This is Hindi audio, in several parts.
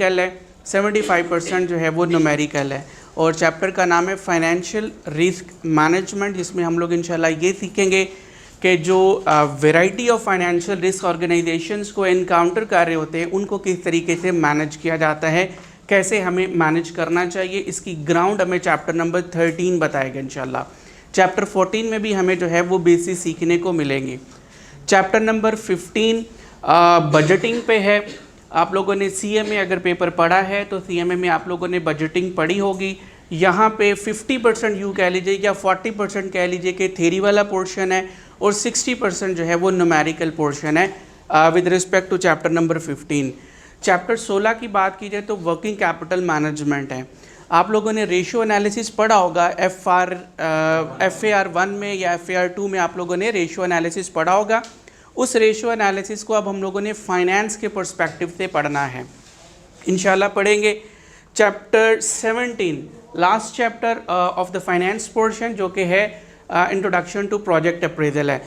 है, 75% जो है वो न्यूमेरिकल है। और चैप्टर का नाम है फाइनेंशियल रिस्क मैनेजमेंट, जिसमें हम लोग इंशाल्लाह ये सीखेंगे कि जो variety of financial risk organisations को एनकाउंटर कर रहे होते हैं उनको किस तरीके से मैनेज किया जाता है, कैसे हमें मैनेज करना चाहिए, इसकी ग्राउंड हमें चैप्टर नंबर 13 बताएगा इंशाल्लाह। चैप्टर 14 में भी हमें जो है वो बेसिक सीखने को मिलेंगे। चैप्टर नंबर 15 बजटिंग पे है। आप लोगों ने सीएमए अगर पेपर पढ़ा है तो सीएमए में आप लोगों ने बजटिंग पढ़ी होगी। यहाँ पे 50% यूँ कह लीजिए या 40% कह लीजिए कि थ्योरी वाला पोर्शन है और 60% जो है वो न्यूमेरिकल पोर्शन है with respect to chapter number 15। Chapter 16 की बात की जाए तो वर्किंग कैपिटल मैनेजमेंट है। आप लोगों ने रेशियो एनालिसिस पढ़ा होगा, FAR 1 में या FAR 2 में आप लोगों ने रेशियो एनालिसिस पढ़ा होगा। उस रेशियो एनालिसिस को अब हम लोगों ने फाइनेंस के पर्सपेक्टिव से पढ़ना है, इंशाल्लाह पढ़ेंगे। Chapter 17 last chapter of the finance portion जो कि है इंट्रोडक्शन टू प्रोजेक्ट अप्रेजल है।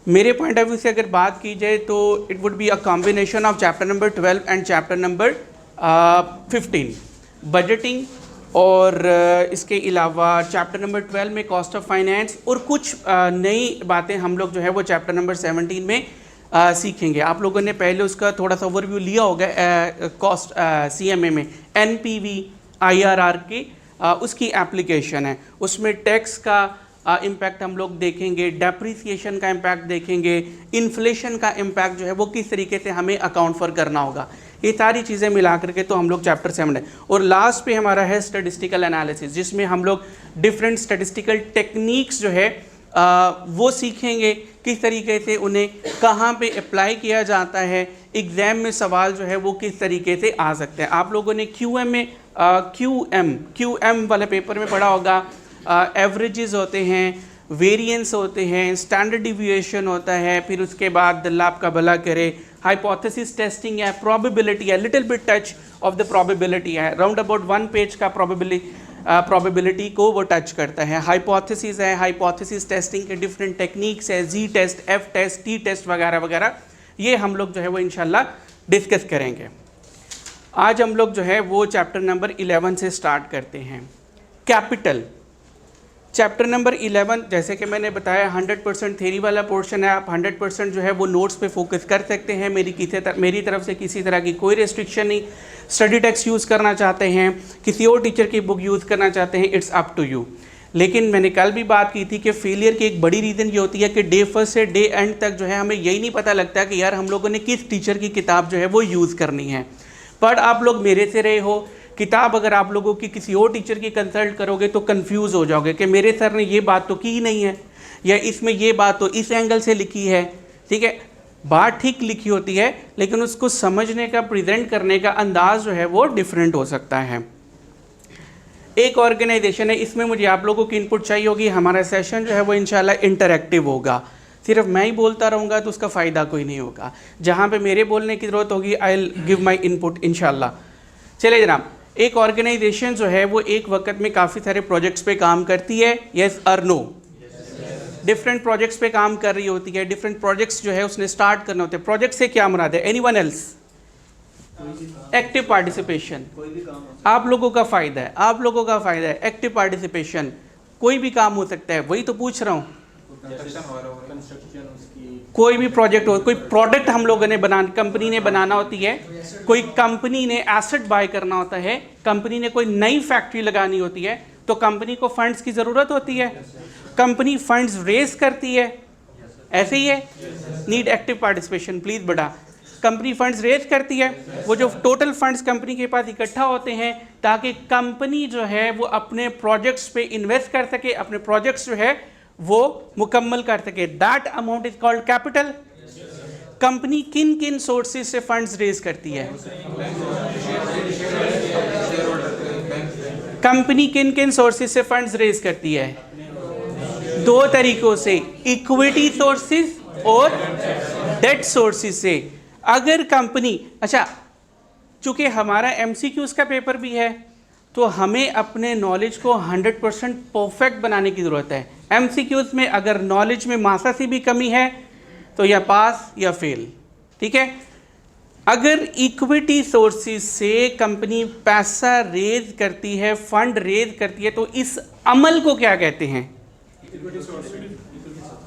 मेरे पॉइंट ऑफ व्यू से अगर बात की जाए तो it would be a combination of chapter number 12 and chapter number 15 budgeting, और इसके अलावा चैप्टर नंबर 12 में कॉस्ट ऑफ फाइनेंस और कुछ नई बातें हम लोग जो है वो चैप्टर नंबर 17 में सीखेंगे। आप लोगों ने पहले उसका थोड़ा सा ओवरव्यू लिया होगा कॉस्ट सीएमए में NPV IRR की उसकी एप्लीकेशन है। उसमें टैक्स का इम्पैक्ट हम लोग देखेंगे, डेप्रिसिएशन का इम्पैक्ट देखेंगे, इन्फ्लेशन का इम्पैक्ट जो है वो किस तरीके से हमें अकाउंट फॉर करना होगा, ये सारी चीज़ें मिला करके तो हम लोग चैप्टर 7 है। और लास्ट पे हमारा है स्टैटिस्टिकल एनालिसिस, जिसमें हम लोग डिफरेंट स्टैटिस्टिकल टेक्निक्स जो है वो सीखेंगे, किस तरीके से उन्हें कहाँ पे अप्लाई किया जाता है, एग्ज़ाम में सवाल जो है वो किस तरीके से आ सकते हैं। आप लोगों ने QM वाले पेपर में पढ़ा होगा, एवरेजेस होते हैं, वेरिएंस होते हैं, स्टैंडर्ड डिविएशन होता है, फिर उसके बाद अल्लाह आपका भला करे हाइपोथेसिस टेस्टिंग है, प्रोबेबिलिटी है, little bit touch of the probability है, राउंड अबाउट 1 पेज का प्रोबेबिलिटी को वो टच करता है। हाइपोथेसिस है, हाइपोथेसिस टेस्टिंग के डिफरेंट टेक्निक्स है, G test, F test, T test वगैरह वगैरह, ये हम लोग जो है वो इंशाल्लाह डिस्कस करेंगे। आज हम लोग जो है वो चैप्टर नंबर 11 से स्टार्ट करते हैं। कैपिटल चैप्टर नंबर 11 जैसे कि मैंने बताया 100% थ्योरी वाला पोर्शन है। आप 100% जो है वो नोट्स पे फोकस कर सकते हैं। मेरी तरफ से किसी तरह की कोई रेस्ट्रिक्शन नहीं। स्टडी टेक्स्ट यूज़ करना चाहते हैं, किसी और टीचर की बुक यूज़ करना चाहते हैं, इट्स अप टू यू। लेकिन मैंने कल भी बात की थी कि फेलियर की एक बड़ी रीज़न ये होती है कि डे फर्स्ट से डे एंड तक जो है हमें यही नहीं पता लगता कि यार हम लोगों ने किस टीचर की किताब जो है वो यूज़ करनी है। पर आप लोग मेरे से रहे हो, किताब अगर आप लोगों की किसी और टीचर की कंसल्ट करोगे तो कंफ्यूज हो जाओगे कि मेरे सर ने ये बात तो की ही नहीं है, या इसमें ये बात तो इस एंगल से लिखी है। ठीक है, बात ठीक लिखी होती है लेकिन उसको समझने का, प्रेजेंट करने का अंदाज जो है वो डिफरेंट हो सकता है। एक ऑर्गेनाइजेशन है, इसमें मुझे आप लोगों की इनपुट चाहिए होगी। हमारा सेशन जो है वो इंशाल्लाह इंटरैक्टिव होगा, सिर्फ मैं ही बोलता रहूँगा तो उसका फ़ायदा कोई नहीं होगा। जहाँ पे मेरे बोलने की ज़रूरत होगी I will give my input इंशाल्लाह। चलिए जनाब, एक ऑर्गेनाइजेशन जो है वो एक वक्त में काफ़ी सारे प्रोजेक्ट्स पे काम करती है, यस और नो? डिफरेंट प्रोजेक्ट्स पे काम कर रही होती है। डिफरेंट प्रोजेक्ट्स जो है उसने स्टार्ट करने होते हैं। प्रोजेक्ट से क्या मुराद है? Anyone else? Active participation. आप लोगों का फ़ायदा है, आप लोगों का फ़ायदा है एक्टिव पार्टिसिपेशन। कोई भी काम हो सकता है, वही तो पूछ रहा हूँ। कोई भी प्रोजेक्ट हो, कोई प्रोडक्ट हम लोगों ने कंपनी ने बनाना होती है, कोई कंपनी ने एसेट बाय करना होता है, कंपनी ने कोई नई फैक्ट्री लगानी होती है, तो कंपनी को फंड्स की ज़रूरत होती है। कंपनी फंड्स रेज करती है, ऐसे ही है। नीड एक्टिव पार्टिसिपेशन प्लीज़ बड़ा। कंपनी फंड्स रेज करती है, वो जो टोटल फंड्स कंपनी के पास इकट्ठा होते हैं ताकि कंपनी जो है वो अपने प्रोजेक्ट्स पे इन्वेस्ट कर सके, अपने प्रोजेक्ट्स जो है वो मुकम्मल कर सके। That amount is called capital. Company किन किन सोर्सेज से फंड्स रेज करती है? कंपनी किन किन सोर्सेज से फंड्स रेज करती है? 2 तरीकों से, इक्विटी सोर्सेज और डेट सोर्सेज से। अगर कंपनी, अच्छा चूंकि हमारा MCQs का पेपर भी है तो हमें अपने नॉलेज को 100% परफेक्ट बनाने की ज़रूरत है। MCQs में अगर नॉलेज में मासा सी भी कमी है तो या पास या फेल। ठीक है, अगर इक्विटी सोर्सेज से कंपनी पैसा रेज करती है, फंड रेज करती है, तो इस अमल को क्या कहते हैं?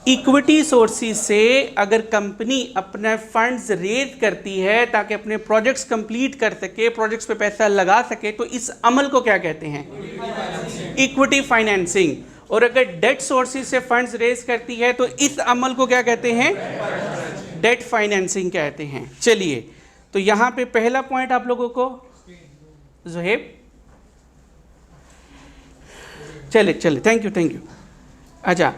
इक्विटी सोर्सेज से अगर कंपनी अपने फंड्स रेज करती है ताकि अपने प्रोजेक्ट्स कंप्लीट कर सके, प्रोजेक्ट्स पे पैसा लगा सके, तो इस अमल को क्या कहते हैं? Equity financing. और अगर डेट सोर्सेज से फंड्स रेज करती है तो इस अमल को क्या कहते हैं? डेट फाइनेंसिंग कहते हैं। चलिए, तो यहां पे पहला पॉइंट आप लोगों को ज़ुहैब, चले चले, थैंक यू। अच्छा,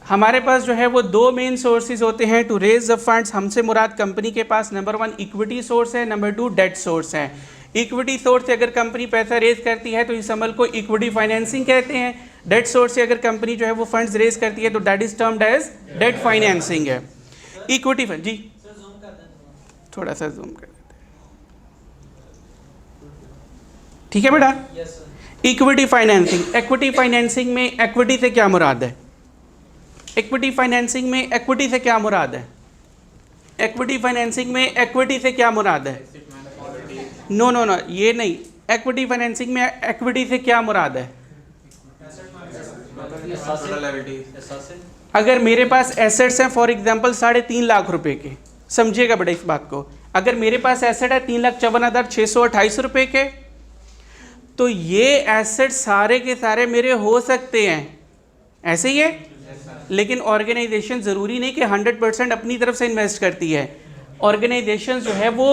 हमारे पास जो है वो दो मेन सोर्सेज होते हैं टू रेज द फंड्स। हमसे मुराद कंपनी के पास नंबर 1 इक्विटी सोर्स है, नंबर 2 डेट सोर्स है। इक्विटी सोर्स से अगर कंपनी पैसा रेज करती है तो इस अमल को इक्विटी फाइनेंसिंग कहते हैं। डेट सोर्स से अगर कंपनी जो है वो फंड्स रेज करती है तो that is termed as debt financing है। इक्विटी जी थोड़ा सा जूम कर देते हैं, ठीक है बेटा? इक्विटी फाइनेंसिंग, एक्विटी फाइनेंसिंग में एक्विटी से क्या मुराद है? इक्विटी फाइनेंसिंग में एक्विटी से क्या मुराद है? इक्विटी फाइनेंसिंग में एक्विटी से क्या मुराद है? नो, ये नहीं। इक्विटी फाइनेंसिंग में एक्विटी से क्या मुराद है? अगर मेरे पास एसेट्स हैं फॉर एग्जांपल 3.5 लाख रुपए के, समझिएगा बेटा इस बात को, अगर मेरे पास एसेट है 3,54,628 रुपए के, तो ये एसेट सारे के सारे मेरे हो सकते हैं, ऐसे ही है। लेकिन ऑर्गेनाइजेशन ज़रूरी नहीं कि 100% अपनी तरफ से इन्वेस्ट करती है। ऑर्गेनाइजेशन जो है वो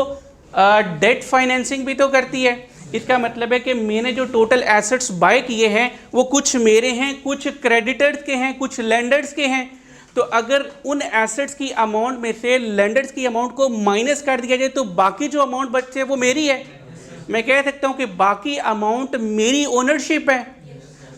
डेट फाइनेंसिंग भी तो करती है। इसका मतलब है कि मैंने जो टोटल एसेट्स बाय किए हैं वो कुछ मेरे हैं, कुछ क्रेडिटर्स के हैं, कुछ लेंडर्स के हैं। तो अगर उन एसेट्स की अमाउंट में से लेंडर्स की अमाउंट को माइनस कर दिया जाए तो बाकी जो अमाउंट बचती है वो मेरी है। मैं कह सकता हूँ कि बाकी अमाउंट मेरी ओनरशिप है।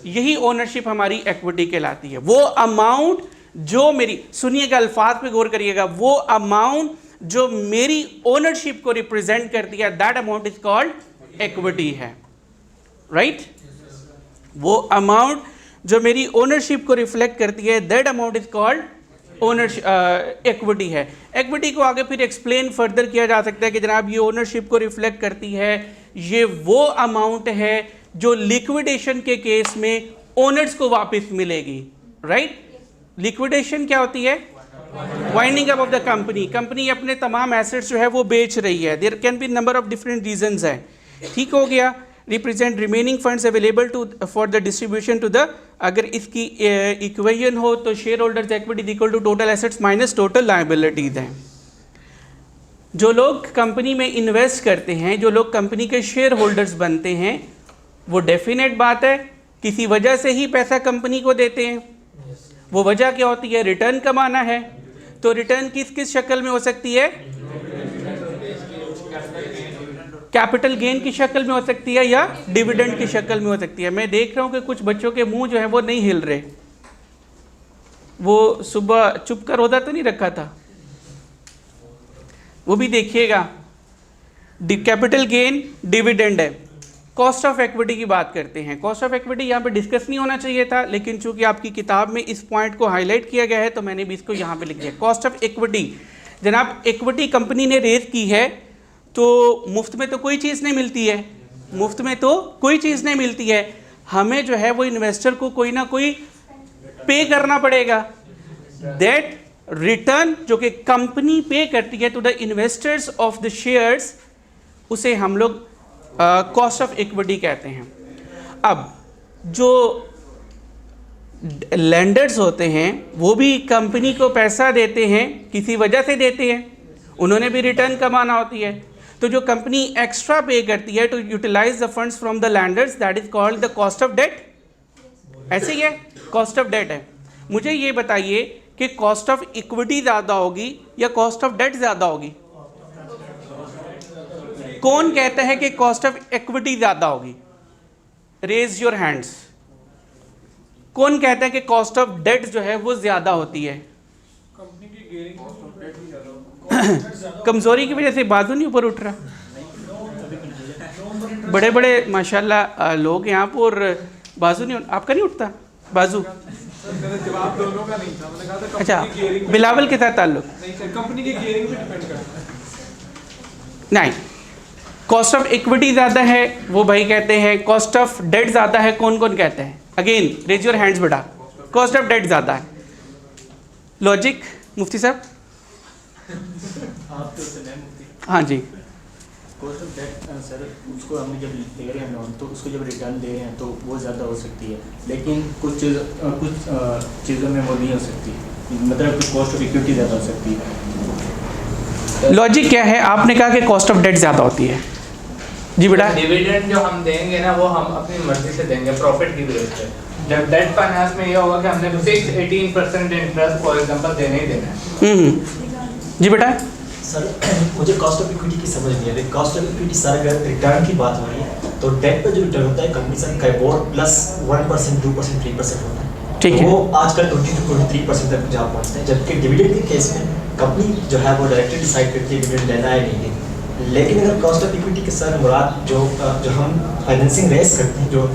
यही ओनरशिप हमारी इक्विटी कहलाती है। वो अमाउंट जो मेरी, सुनिएगा, अल्फाज पे गौर करिएगा, वो अमाउंट जो मेरी ओनरशिप को रिप्रेजेंट करती है that amount is called equity है, राइट? वो अमाउंट जो मेरी ओनरशिप को रिफ्लेक्ट करती है that amount is called ownership, equity है। इक्विटी को आगे फिर एक्सप्लेन फर्दर किया जा सकता है कि जनाब ये ओनरशिप को रिफ्लेक्ट करती है, ये वो अमाउंट है जो लिक्विडेशन के केस में ओनर्स को वापस मिलेगी, राइट? लिक्विडेशन क्या होती है? Winding up of the company. Company अपने तमाम एसेट्स जो है वो बेच रही है। There can be number of different reasons हैं, ठीक हो गया? Represent remaining funds available to for the distribution to the, अगर इसकी इक्वेशन हो तो shareholders equity equal to total assets minus total liabilities हैं। जो लोग कंपनी में इन्वेस्ट करते हैं, जो लोग कंपनी के शेयर होल्डर्स बनते हैं, वो डेफिनेट बात है किसी वजह से ही पैसा कंपनी को देते हैं। वो वजह क्या होती है? रिटर्न कमाना है। तो रिटर्न किस किस शक्ल में हो सकती है? कैपिटल गेन की शक्ल में हो सकती है या डिविडेंड की शक्ल में हो सकती है। मैं देख रहा हूं कि कुछ बच्चों के मुंह जो है वो नहीं हिल रहे। वो सुबह चुप कर रोजा तो नहीं रखा था, वो भी देखिएगा। कैपिटल गेन, डिविडेंड है। कॉस्ट ऑफ इक्विटी की बात करते हैं। कॉस्ट ऑफ इक्विटी यहाँ पे डिस्कस नहीं होना चाहिए था, लेकिन चूंकि आपकी किताब में इस पॉइंट को हाईलाइट किया गया है तो मैंने भी इसको यहाँ पे लिख दिया। कॉस्ट ऑफ इक्विटी, जनाब इक्विटी कंपनी ने रेज की है तो मुफ्त में तो कोई चीज़ नहीं मिलती है, मुफ्त में तो कोई चीज़ नहीं मिलती है। हमें जो है वो इन्वेस्टर को कोई ना कोई पे करना पड़ेगा। दैट रिटर्न जो कि कंपनी पे करती है to the investors of the shares, उसे हम लोग कॉस्ट ऑफ इक्विटी कहते हैं। अब जो लेंडर्स होते हैं वो भी कंपनी को पैसा देते हैं, किसी वजह से देते हैं, उन्होंने भी रिटर्न कमाना होती है। तो जो कंपनी एक्स्ट्रा पे करती है to utilise the funds from the lenders, that is called the cost of debt. ऐसे ही है, कॉस्ट ऑफ डेट है। मुझे ये बताइए कि कॉस्ट ऑफ इक्विटी ज़्यादा होगी या कॉस्ट ऑफ डेट ज़्यादा होगी? कौन कहता है कि कॉस्ट ऑफ इक्विटी ज़्यादा होगी? Raise your hands. कौन कहता है कि कॉस्ट ऑफ डेट जो है वो ज़्यादा होती है? कंपनी की गियरिंग कमज़ोरी की वजह से बाजू नहीं ऊपर उठ रहा। बड़े बड़े माशाल्लाह लोग यहाँ पर बाजू नहीं, आपका नहीं उठता बाजू? जवाब दोनों का नहीं था, मैंने कहा था अच्छा, बिलावल के साथ ताल्लुक? नहीं सर, कंपनी की गियरिंग पे डिपेंड करता है। नहीं, कॉस्ट ऑफ इक्विटी ज़्यादा है वो भाई कहते हैं, कॉस्ट ऑफ डेट ज़्यादा है कौन कौन कहते हैं? अगेन रेज योर हैंड्स बेटा, कॉस्ट ऑफ डेट ज़्यादा है। लॉजिक मुफ्ती साहब? आप तो सुने मुफ्ती। हाँ जी। कॉस्ट ऑफ डेट सर, उसको हमने जब ले रहे हैं लोन तो उसको जब रिटर्न दे रहे हैं तो वो ज़्यादा हो सकती है, लेकिन कुछ चीज़ों में वो नहीं हो सकती, मतलब कुछ कॉस्ट ऑफ इक्विटी ज़्यादा हो सकती है। लॉजिक क्या है? आपने कहा कि कॉस्ट ऑफ डेट ज़्यादा होती है। जी बेटा। डिविडेंड जो हम देंगे ना वो हम अपनी मर्जी से देंगे प्रॉफिट की बेस पे। जब डेट फाइनेंस में ये होगा कि हमने फिक्स 18% इंटरेस्ट फॉर एग्जांपल देना ही देना है। जी बेटा। सर मुझे कॉस्ट ऑफ इक्विटी की समझ नहीं आ रही। कॉस्ट ऑफ इक्विटी सर अगर रिटर्न की बात हो रही है तो डेट पे जो रिटर्न होता है कंपनी सर कैबोर्ड प्लस 1%, 2%, 3% होता है। ठीक है। वो आजकल 20 to 23% तक जा पहुंचते हैं, जबकि डिविडेंड के केस में कंपनी जो है वो डायरेक्टली डिसाइड करती है डिविडेंड लेना है नहीं लेना। लेकिन अगर कॉस्ट ऑफ इक्विटी के सर मुराद जो हम फाइनेंसिंग रेस करते हैं, जो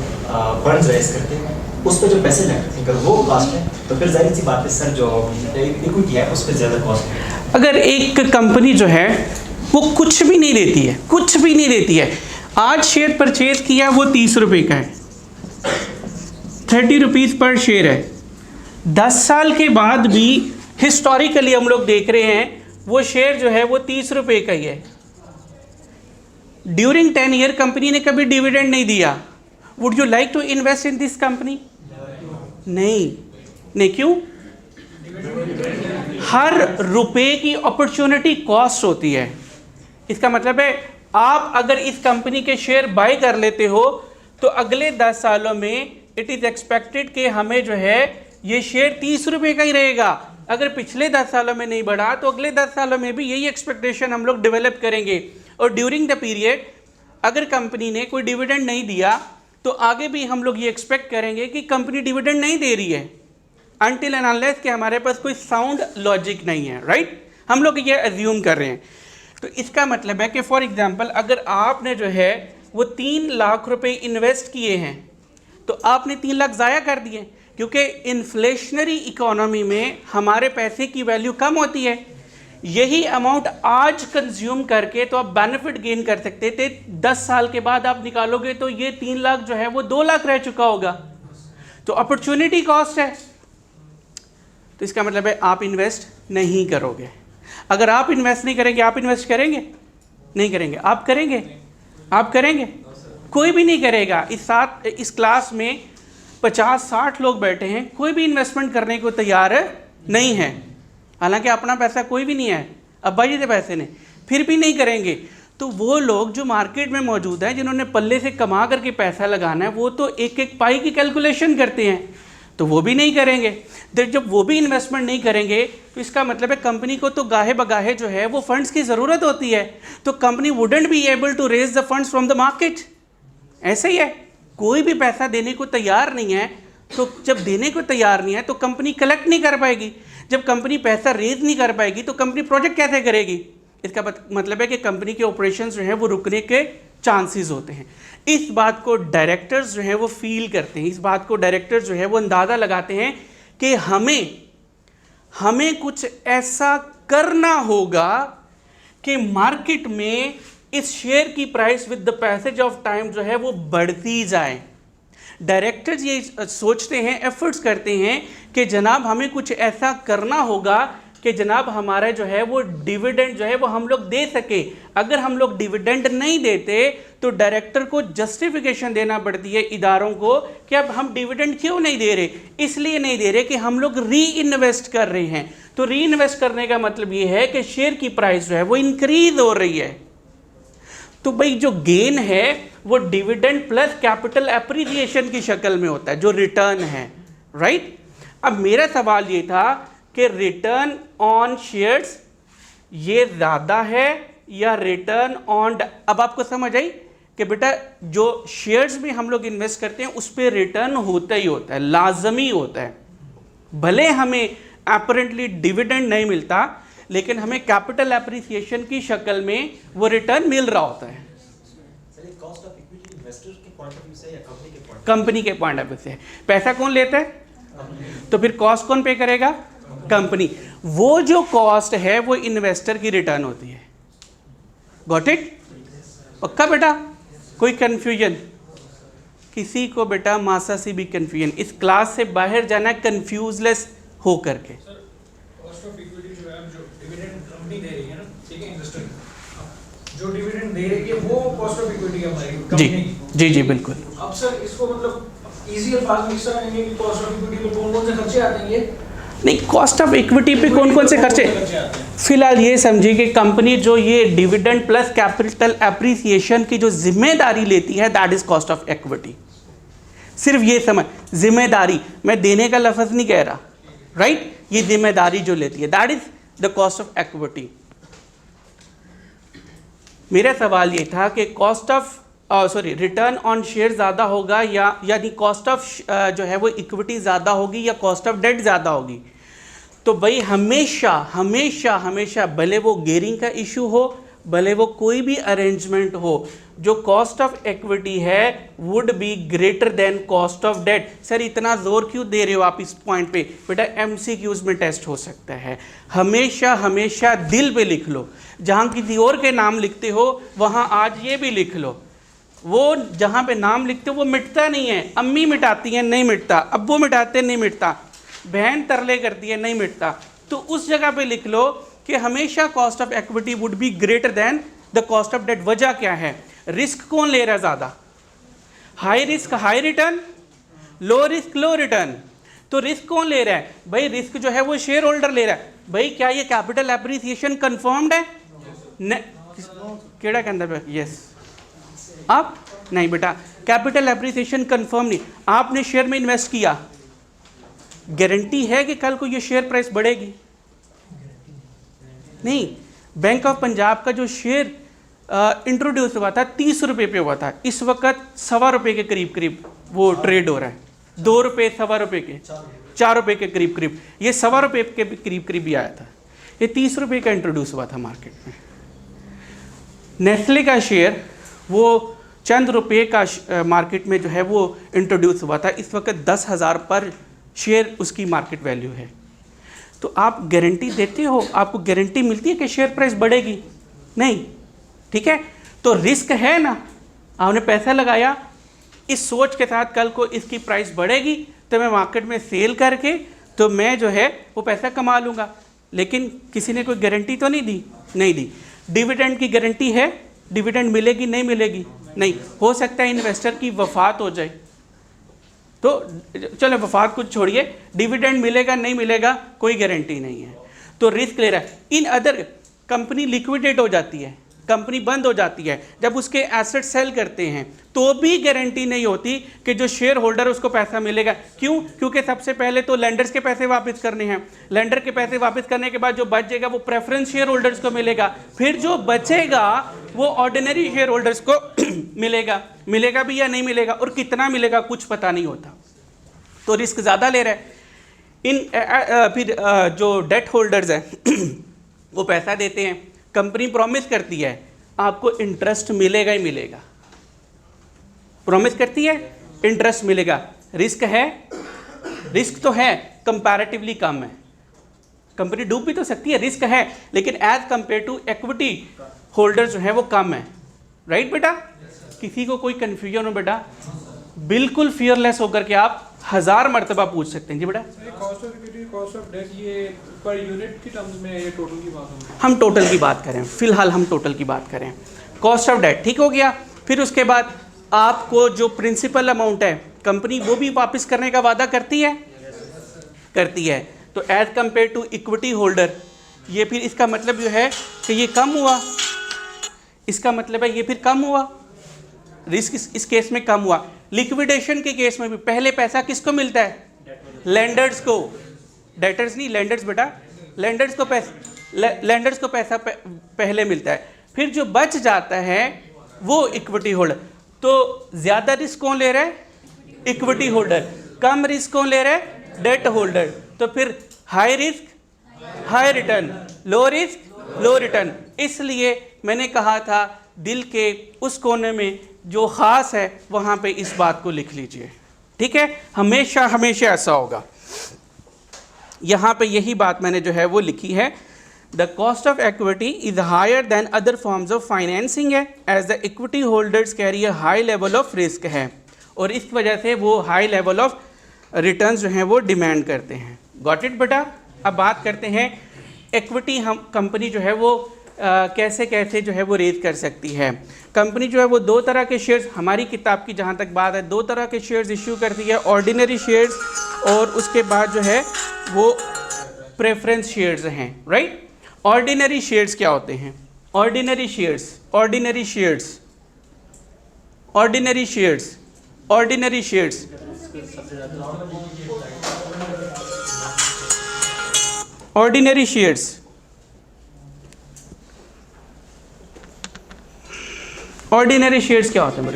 फंड्स रेस करते हैं, उस पर जो पैसे लगते हैं अगर वो कॉस्ट है तो फिर जाहिर सी बात है सर जो इक्विटी है उस पर ज़्यादा कॉस्ट है। अगर एक कंपनी जो है वो कुछ भी नहीं देती है, कुछ भी नहीं देती है, आज शेयर परचेज किया वो 30 रुपये का है, 30 रुपीज़ पर शेयर है, 10 साल के बाद भी हिस्टोरिकली हम लोग देख रहे हैं वो शेयर जो है वो 30 रुपये का ही है। ड्यूरिंग 10 ईयर कंपनी ने कभी डिविडेंड नहीं दिया। Would you like to invest in this company? नहीं, क्यों? हर रुपए की अपॉर्चुनिटी कॉस्ट होती है। इसका मतलब है आप अगर इस कंपनी के शेयर बाय कर लेते हो तो अगले 10 सालों में इट इज़ एक्सपेक्टेड कि हमें जो है ये शेयर 30 रुपये का ही रहेगा। अगर पिछले 10 सालों में नहीं बढ़ा तो अगले 10 सालों में भी यही एक्सपेक्टेशन हम लोग डेवलप करेंगे। और ड्यूरिंग द पीरियड अगर कंपनी ने कोई डिविडेंड नहीं दिया तो आगे भी हम लोग ये एक्सपेक्ट करेंगे कि कंपनी डिविडेंड नहीं दे रही है अनटिल एंड अनलेस कि हमारे पास कोई साउंड लॉजिक नहीं है, राइट? हम लोग ये अज्यूम कर रहे हैं। तो इसका मतलब है कि फॉर एग्जांपल अगर आपने जो है वो 3 लाख रुपए इन्वेस्ट किए हैं तो आपने 3 लाख ज़ाया कर दिए, क्योंकि इन्फ्लेशनरी इकोनॉमी में हमारे पैसे की वैल्यू कम होती है। यही अमाउंट आज कंज्यूम करके तो आप बेनिफिट गेन कर सकते थे, 10 साल के बाद आप निकालोगे तो ये 3 लाख जो है वो 2 लाख रह चुका होगा। तो अपॉर्चुनिटी कॉस्ट है। तो इसका मतलब है आप इन्वेस्ट नहीं करोगे। अगर आप इन्वेस्ट नहीं करेंगे, आप इन्वेस्ट करेंगे? नहीं करेंगे। आप करेंगे? आप करेंगे? कोई भी नहीं करेगा। इस क्लास में 50-60 लोग बैठे हैं, कोई भी इन्वेस्टमेंट करने को तैयार नहीं है। हालांकि अपना पैसा कोई भी नहीं है, अब्बा जी के पैसे ने, फिर भी नहीं करेंगे। तो वो लोग जो मार्केट में मौजूद हैं जिन्होंने पल्ले से कमा करके पैसा लगाना है वो तो एक एक पाई की कैलकुलेशन करते हैं, तो वो भी नहीं करेंगे। तो जब वो भी इन्वेस्टमेंट नहीं करेंगे तो इसका मतलब है कंपनी को तो गाहे बगाहे जो है वो फंड्स की ज़रूरत होती है। तो company wouldn't be able to raise the funds from the market. ऐसे ही है, कोई भी पैसा देने को तैयार नहीं है, तो जब देने को तैयार नहीं है तो कंपनी कलेक्ट नहीं कर पाएगी। जब कंपनी पैसा रेज नहीं कर पाएगी तो कंपनी प्रोजेक्ट कैसे करेगी? इसका मतलब है कि कंपनी के ऑपरेशंस जो है वो रुकने के चांसेस होते हैं। इस बात को डायरेक्टर्स जो है वो फील करते हैं, इस बात को डायरेक्टर्स जो है वो अंदाज़ा लगाते हैं कि हमें कुछ ऐसा करना होगा कि मार्केट में इस शेयर की price with the passage of time जो है वो बढ़ती जाए। डायरेक्टर्स ये सोचते हैं, एफर्ट्स करते हैं कि जनाब हमें कुछ ऐसा करना होगा कि जनाब हमारा जो है वो डिविडेंड जो है वो हम लोग दे सके। अगर हम लोग डिविडेंड नहीं देते तो डायरेक्टर को जस्टिफिकेशन देना पड़ती है इदारों को कि अब हम डिविडेंड क्यों नहीं दे रहे। इसलिए नहीं दे रहे कि हम लोग री इन्वेस्ट कर रहे हैं। तो री इन्वेस्ट करने का मतलब ये है कि शेयर की प्राइस जो है वो इंक्रीज हो रही है। तो भाई जो गेन है वो डिविडेंड प्लस कैपिटल एप्रिसिएशन की शक्ल में होता है, जो रिटर्न है, राइट? अब मेरा सवाल ये था कि रिटर्न ऑन शेयर्स ये ज़्यादा है या रिटर्न ऑन, अब आपको समझ आई कि बेटा जो शेयर्स में हम लोग इन्वेस्ट करते हैं उस पर रिटर्न होता ही होता है, लाजमी होता है। भले हमें अपरेंटली डिविडेंड नहीं मिलता लेकिन हमें कैपिटल एप्रिसिएशन की शक्ल में वो रिटर्न मिल रहा होता है। कॉस्ट ऑफ इक्विटी इन्वेस्टर के पॉइंट ऑफ व्यू से या कंपनी के पॉइंट? कंपनी के पॉइंट ऑफ व्यू से। पैसा कौन लेता है? तो फिर कॉस्ट कौन पे करेगा? कंपनी। वो जो कॉस्ट है वो इन्वेस्टर की रिटर्न होती है। Got it? पक्का बेटा? कोई कन्फ्यूजन? किसी को बेटा मासा से भी कन्फ्यूजन? इस क्लास से बाहर जाना कन्फ्यूजलेस हो करके। कॉस्ट ऑफ इक्विटी जो है, जो डिविडेंड कंपनी दे रही है ना, ठीक है, इन्वेस्टर जो डिविडेंड दे रही है वो कॉस्ट ऑफ इक्विटी है हमारी जी कंपनी की। जी जी बिल्कुल। अब सर इसको मतलब इजी अल्फाज में इस तरह कहेंगे कि कॉस्ट ऑफ इक्विटी में कौन कौन से खर्चे आते हैं? ये नहीं, कॉस्ट ऑफ इक्विटी पे कौन कौन से खर्चे? आते हैं? फिलहाल ये समझिए कि कंपनी जो ये डिविडेंड प्लस कैपिटल एप्रिसिएशन की जो जिम्मेदारी लेती है, that is cost of equity. सिर्फ ये समझ, जिम्मेदारी, मैं देने का लफ्ज नहीं कह रहा, राइट? ये जिम्मेदारी जो लेती है, that is the cost of equity. मेरा सवाल ये था कि cost of return on share ज़्यादा होगा यानी कॉस्ट ऑफ जो है वो इक्विटी ज़्यादा होगी या कॉस्ट ऑफ डेट ज़्यादा होगी? तो भाई हमेशा हमेशा हमेशा, भले वो गेयरिंग का इशू हो, भले वो कोई भी अरेंजमेंट हो, जो कॉस्ट ऑफ इक्विटी है would be greater than cost of debt. Sir इतना जोर क्यों दे रहे हो आप इस पॉइंट पे? बेटा एमसीक्यूज में टेस्ट हो सकता है। हमेशा हमेशा दिल पे लिख लो, जहाँ किसी और के नाम लिखते हो वहाँ आज ये भी लिख लो। वो जहाँ पे नाम लिखते हो वो मिटता नहीं है, अम्मी मिटाती हैं नहीं मिटता, अब्बू मिटाते नहीं मिटता, बहन तरले करती है नहीं मिटता। तो उस जगह पे लिख लो कि हमेशा cost of equity would be greater than the cost of debt. वजह क्या है? रिस्क कौन ले रहा है ज़्यादा? High risk high return, low risk low return. तो रिस्क कौन ले रहा है? भाई रिस्क जो है वो शेयर होल्डर ले रहा है। भाई क्या ये कैपिटल एप्रिसिएशन कंफर्म्ड है? केड़ा के अंदर? यस। आप नहीं बेटा, कैपिटल एप्रिसिएशन कंफर्म नहीं। आपने शेयर में इन्वेस्ट किया, गारंटी है कि कल को ये शेयर प्राइस बढ़ेगी? नहीं। बैंक ऑफ पंजाब का जो शेयर इंट्रोड्यूस हुआ था 30 रुपये पे हुआ था, इस वक्त 1.25 रुपये के करीब करीब वो ट्रेड हो रहा है। 2 रुपये 1.25 रुपये के, 4 रुपये के करीब करीब, ये 1.25 रुपये के करीब करीब भी आया था। ये 30 रुपये का इंट्रोड्यूस हुआ था मार्केट में। नेस्ले का शेयर वो चंद रुपये का मार्केट में जो है वो इंट्रोड्यूस हुआ था, इस वक्त 10,000 पर शेयर उसकी मार्केट वैल्यू है। तो आप गारंटी देते हो? आपको गारंटी मिलती है कि शेयर प्राइस बढ़ेगी? नहीं, ठीक है। तो रिस्क है ना, आपने पैसा लगाया इस सोच के साथ कल को इसकी प्राइस बढ़ेगी तो मैं मार्केट में सेल करके तो मैं जो है वो पैसा कमा लूँगा। लेकिन किसी ने कोई गारंटी तो नहीं दी? नहीं दी। डिविडेंड की गारंटी है? डिविडेंड मिलेगी नहीं मिलेगी? नहीं। हो सकता है इन्वेस्टर की वफात हो जाए, तो चलो वफात कुछ छोड़िए, डिविडेंड मिलेगा नहीं मिलेगा कोई गारंटी नहीं है, तो रिस्क ले रहा है। इन अदर कंपनी लिक्विडेट हो जाती है, कंपनी बंद हो जाती है, जब उसके एसेट सेल करते हैं तो भी गारंटी नहीं होती कि जो शेयर होल्डर उसको पैसा मिलेगा। क्यों? क्योंकि सबसे पहले तो लेंडर्स के पैसे वापस करने हैं, लेंडर के पैसे वापस करने के बाद जो बच जाएगा वो प्रेफरेंस शेयर होल्डर्स को मिलेगा, फिर जो बचेगा वो ऑर्डिनरी शेयर होल्डर्स को मिलेगा। मिलेगा भी या नहीं मिलेगा, और कितना मिलेगा कुछ पता नहीं होता, तो रिस्क ज़्यादा ले रहा है। फिर जो डेट होल्डर्स हैं वो पैसा देते हैं, कंपनी प्रॉमिस करती है आपको इंटरेस्ट मिलेगा ही मिलेगा, प्रॉमिस करती है इंटरेस्ट मिलेगा। रिस्क है? रिस्क तो है, कंपैरेटिवली कम है, कंपनी डूब भी तो सकती है, रिस्क है, लेकिन as compare to equity holder जो है वो कम है। राइट बेटा? किसी को कोई कन्फ्यूजन हो बेटा, बिल्कुल फियरलेस होकर के आप 1000 मरतबा पूछ सकते हैं। जी बेटा? Cost of equity, cost of debt, ये पर यूनिट की टर्म्स में ये टोटल की बात है? हम टोटल की बात करें, फिलहाल हम टोटल की बात करें। कॉस्ट ऑफ डेट ठीक हो गया। फिर उसके बाद आपको जो प्रिंसिपल अमाउंट है कंपनी वो भी वापस करने का वादा करती है, करती है। तो as compare to equity holder, ये फिर इसका मतलब जो है कि ये कम हुआ, इसका मतलब है ये फिर कम हुआ, रिस्क इस केस में कम हुआ। लिक्विडेशन के केस में भी पहले पैसा किसको मिलता है? लेंडर्स को, डेटर्स नहीं, लेंडर्स बेटा, लेंडर्स को पैसा पहले मिलता है, फिर जो बच जाता है वो इक्विटी होल्डर। तो ज़्यादा रिस्क कौन ले रहा है? Equity holder. कम रिस्क कौन ले रहा है? Debt holder. तो फिर high risk high return, low risk low return. इसलिए मैंने कहा था दिल के उस कोने में जो ख़ास है वहाँ पे इस बात को लिख लीजिए, ठीक है? हमेशा हमेशा ऐसा होगा। यहाँ पे यही बात मैंने जो है वो लिखी है। The cost of equity is higher than other forms of financing है, as the equity holders carry a high level of risk है, और इस वजह से वो हाई लेवल ऑफ रिटर्न्स जो हैं वो डिमांड करते हैं। गॉट इट बेटा। अब बात करते हैं इक्विटी हम कंपनी जो है वो कैसे कैसे जो है वो रेज कर सकती है। कंपनी जो है वो दो तरह के शेयर्स, हमारी किताब की जहाँ तक बात है, दो तरह के शेयर्स इश्यू करती है, ऑर्डिनरी शेयर्स और उसके बाद जो है वो प्रेफरेंस शेयर्स हैं, राइट। ऑर्डिनरी शेयर्स क्या होते हैं? Ordinary shares, ordinary shares, ordinary shares, ordinary shares, ordinary shares, ordinary shares क्या होते हैं?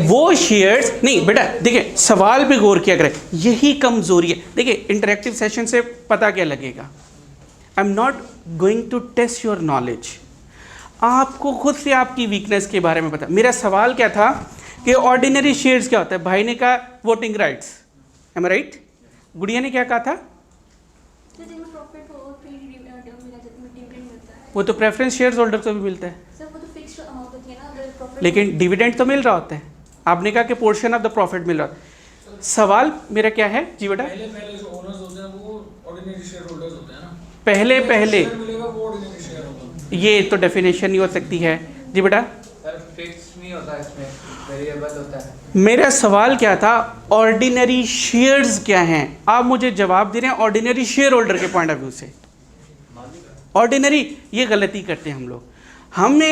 वो शेयर्स नहीं बेटा, देखिए सवाल पे गौर किया करें, यही कमजोरी है। देखिए इंटरेक्टिव सेशन से पता क्या लगेगा, I am not going to test your knowledge, आपको खुद से आपकी वीकनेस के बारे में पता। मेरा सवाल क्या था कि ऑर्डिनरी शेयर्स क्या होता है? भाई ने कहा वोटिंग राइट्स, एम आई राइट? गुड़िया ने क्या कहा था? वो तो प्रेफरेंस शेयर्स होल्डर को भी मिलता है, लेकिन डिविडेंड तो मिल रहा होता है। आपने कहा कि पोर्शन ऑफ द प्रॉफिट मिल रहा है। सवाल मेरा क्या है जी बेटा? पहले जो ओनर्स होते हैं वो ऑर्डिनरी शेयर होल्डर्स होते हैं ना, पहले शेयर मिलेगा वो ऑर्डिनरी शेयर होगा। ये तो डेफिनेशन नहीं हो सकती है जी बेटा। सर फिक्स नहीं होता, इसमें वेरिएबल होता है। मेरा सवाल क्या था, ऑर्डिनरी शेयर्स क्या हैं? आप मुझे जवाब दे रहे हैं ऑर्डिनरी शेयर होल्डर के पॉइंट ऑफ व्यू से। ऑर्डिनरी, ये गलती करते हैं हम लोग। हमने